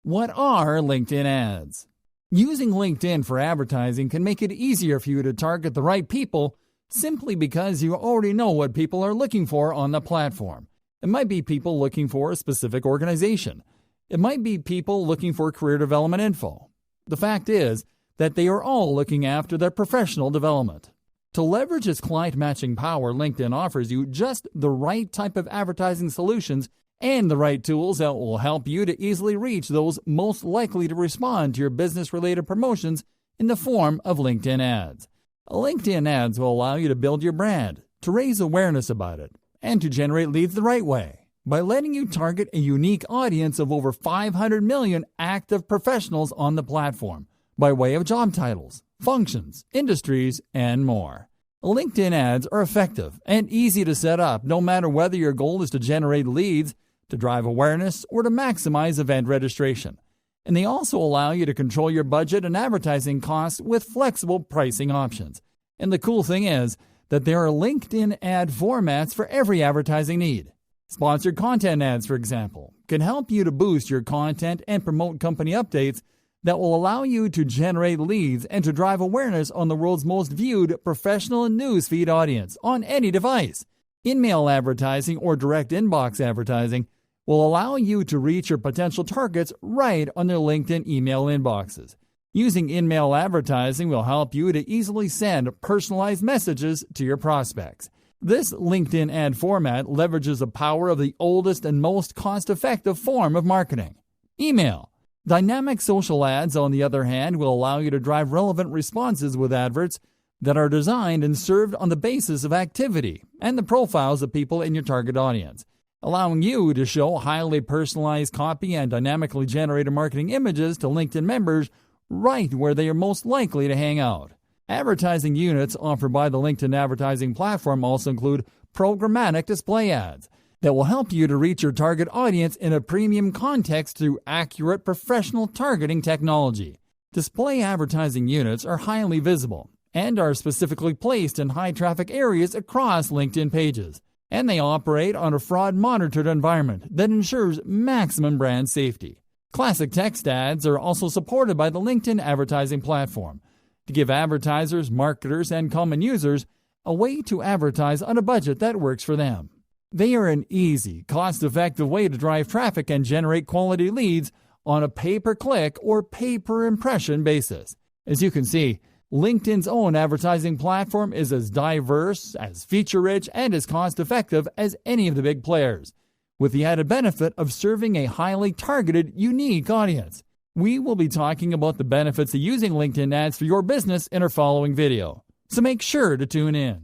What are LinkedIn ads? Using LinkedIn for advertising can make it easier for you to target the right people simply because you already know what people are looking for on the platform. It might be people looking for a specific organization. It might be people looking for career development info. The fact is that they are all looking after their professional development. To leverage its client matching power, LinkedIn offers you just the right type of advertising solutions and the right tools that will help you to easily reach those most likely to respond to your business-related promotions in the form of LinkedIn ads. LinkedIn ads will allow you to build your brand, to raise awareness about it, and to generate leads the right way by letting you target a unique audience of over 500 million active professionals on the platform by way of job titles, functions, industries, and more. LinkedIn ads are effective and easy to set up no matter whether your goal is to generate leads, to drive awareness, or to maximize event registration. And they also allow you to control your budget and advertising costs with flexible pricing options. And the cool thing is that there are LinkedIn ad formats for every advertising need. Sponsored content ads, for example, can help you to boost your content and promote company updates that will allow you to generate leads and to drive awareness on the world's most viewed professional and newsfeed audience on any device. In-mail advertising or direct inbox advertising will allow you to reach your potential targets right on their LinkedIn email inboxes. Using in-mail advertising will help you to easily send personalized messages to your prospects. This LinkedIn ad format leverages the power of the oldest and most cost-effective form of marketing, email. Dynamic social ads, on the other hand, will allow you to drive relevant responses with adverts that are designed and served on the basis of activity and the profiles of people in your target audience, allowing you to show highly personalized copy and dynamically generated marketing images to LinkedIn members right where they are most likely to hang out. Advertising units offered by the LinkedIn advertising platform also include programmatic display ads that will help you to reach your target audience in a premium context through accurate professional targeting technology. Display advertising units are highly visible and are specifically placed in high-traffic areas across LinkedIn pages, and they operate on a fraud-monitored environment that ensures maximum brand safety. Classic text ads are also supported by the LinkedIn advertising platform to give advertisers, marketers, and common users a way to advertise on a budget that works for them. They are an easy, cost-effective way to drive traffic and generate quality leads on a pay-per-click or pay-per-impression basis. As you can see, LinkedIn's own advertising platform is as diverse, as feature-rich, and as cost-effective as any of the big players, with the added benefit of serving a highly targeted, unique audience. We will be talking about the benefits of using LinkedIn ads for your business in our following video, so make sure to tune in.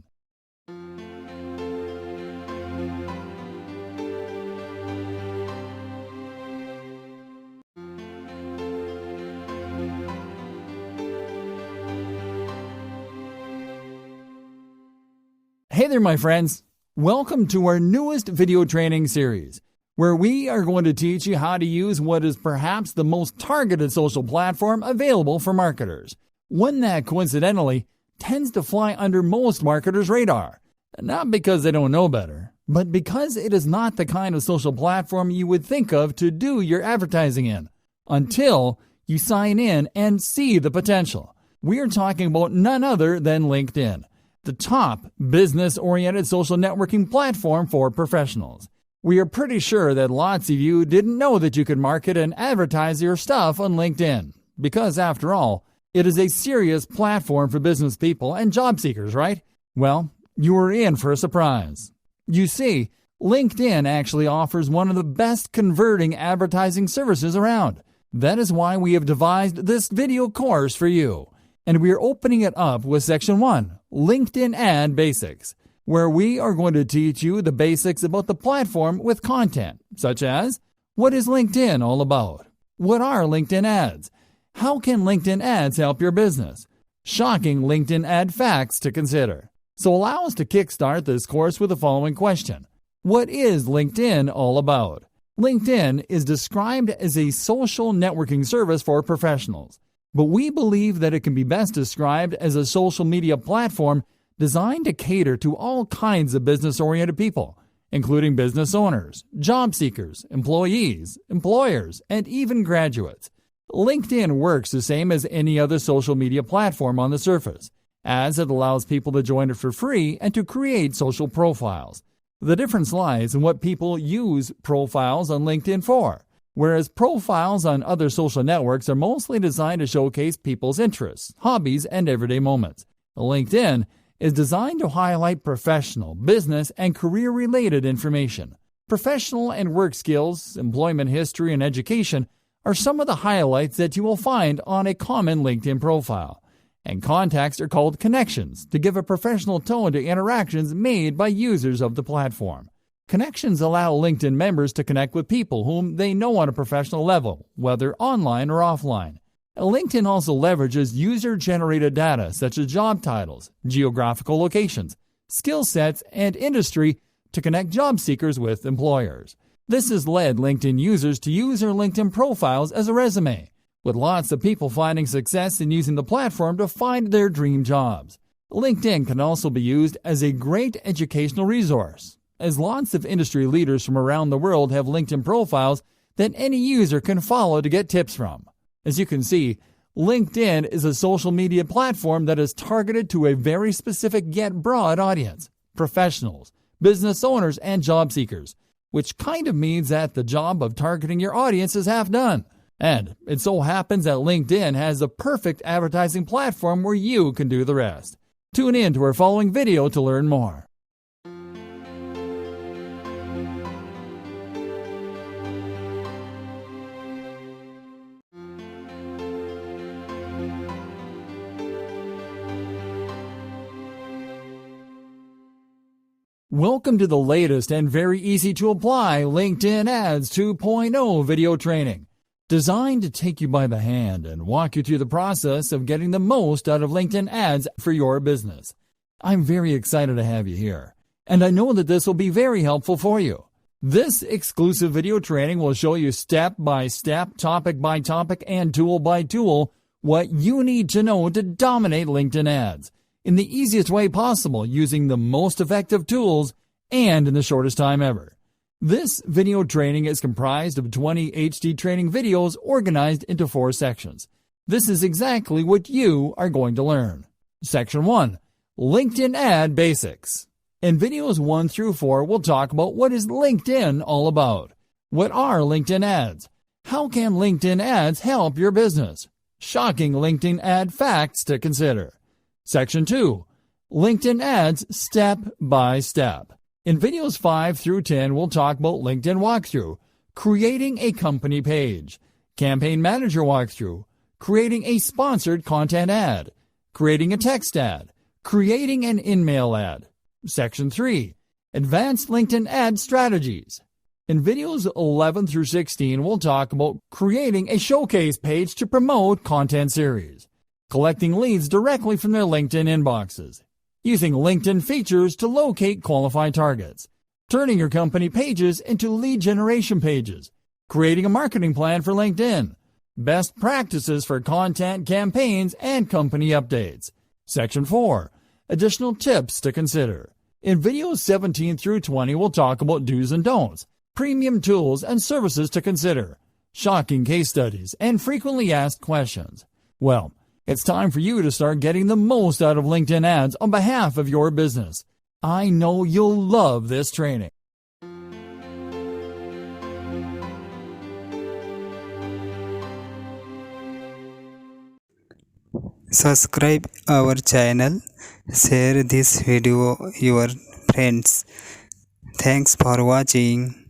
Hey there, my friends. Welcome to our newest video training series, where we are going to teach you how to use what is perhaps the most targeted social platform available for marketers. One that, coincidentally, tends to fly under most marketers' radar. Not because they don't know better, but because it is not the kind of social platform you would think of to do your advertising in, until you sign in and see the potential. We are talking about none other than LinkedIn, the top business-oriented social networking platform for professionals. We are pretty sure that lots of you didn't know that you could market and advertise your stuff on LinkedIn, because after all, it is a serious platform for business people and job seekers, right? Well, you are in for a surprise. You see, LinkedIn actually offers one of the best converting advertising services around. That is why we have devised this video course for you. And we are opening it up with Section 1, LinkedIn Ad Basics, where we are going to teach you the basics about the platform with content, such as, what is LinkedIn all about? What are LinkedIn ads? How can LinkedIn ads help your business? Shocking LinkedIn ad facts to consider. So allow us to kickstart this course with the following question. What is LinkedIn all about? LinkedIn is described as a social networking service for professionals, but we believe that it can be best described as a social media platform designed to cater to all kinds of business-oriented people, including business owners, job seekers, employees, employers, and even graduates. LinkedIn works the same as any other social media platform on the surface, as it allows people to join it for free and to create social profiles. The difference lies in what people use profiles on LinkedIn for, whereas profiles on other social networks are mostly designed to showcase people's interests, hobbies, and everyday moments. LinkedIn is designed to highlight professional, business, and career-related information. Professional and work skills, employment history, and education are some of the highlights that you will find on a common LinkedIn profile. And contacts are called connections to give a professional tone to interactions made by users of the platform. Connections allow LinkedIn members to connect with people whom they know on a professional level, whether online or offline. LinkedIn also leverages user-generated data such as job titles, geographical locations, skill sets, and industry to connect job seekers with employers. This has led LinkedIn users to use their LinkedIn profiles as a resume, with lots of people finding success in using the platform to find their dream jobs. LinkedIn can also be used as a great educational resource, as lots of industry leaders from around the world have LinkedIn profiles that any user can follow to get tips from. As you can see, LinkedIn is a social media platform that is targeted to a very specific yet broad audience: professionals, business owners, and job seekers, which kind of means that the job of targeting your audience is half done. And it so happens that LinkedIn has the perfect advertising platform where you can do the rest. Tune in to our following video to learn more. Welcome to the latest and very easy to apply LinkedIn Ads 2.0 video training, designed to take you by the hand and walk you through the process of getting the most out of LinkedIn ads for your business. I'm very excited to have you here, and I know that this will be very helpful for you. This exclusive video training will show you step by step, topic by topic, and tool by tool what you need to know to dominate LinkedIn ads in the easiest way possible, using the most effective tools and in the shortest time ever. This video training is comprised of 20 HD training videos organized into 4 sections. This is exactly what you are going to learn. Section 1. LinkedIn Ad Basics. In videos 1 through 4, we'll talk about what is LinkedIn all about. What are LinkedIn ads? How can LinkedIn ads help your business? Shocking LinkedIn ad facts to consider. Section 2. LinkedIn ads step by step. In videos 5 through 10, we'll talk about LinkedIn walkthrough, creating a company page, campaign manager walkthrough, creating a sponsored content ad, creating a text ad, creating an in-mail ad. Section 3. Advanced LinkedIn ad strategies. In videos 11 through 16, we'll talk about creating a showcase page to promote content series, collecting leads directly from their LinkedIn inboxes, using LinkedIn features to locate qualified targets, turning your company pages into lead generation pages, creating a marketing plan for LinkedIn, best practices for content campaigns and company updates. Section 4. Additional tips to consider. In videos 17 through 20, we'll talk about do's and don'ts, premium tools and services to consider, shocking case studies, and frequently asked questions. Well, it's time for you to start getting the most out of LinkedIn ads on behalf of your business. I know you'll love this training.
Subscribe our channel, share this video your friends. Thanks for watching.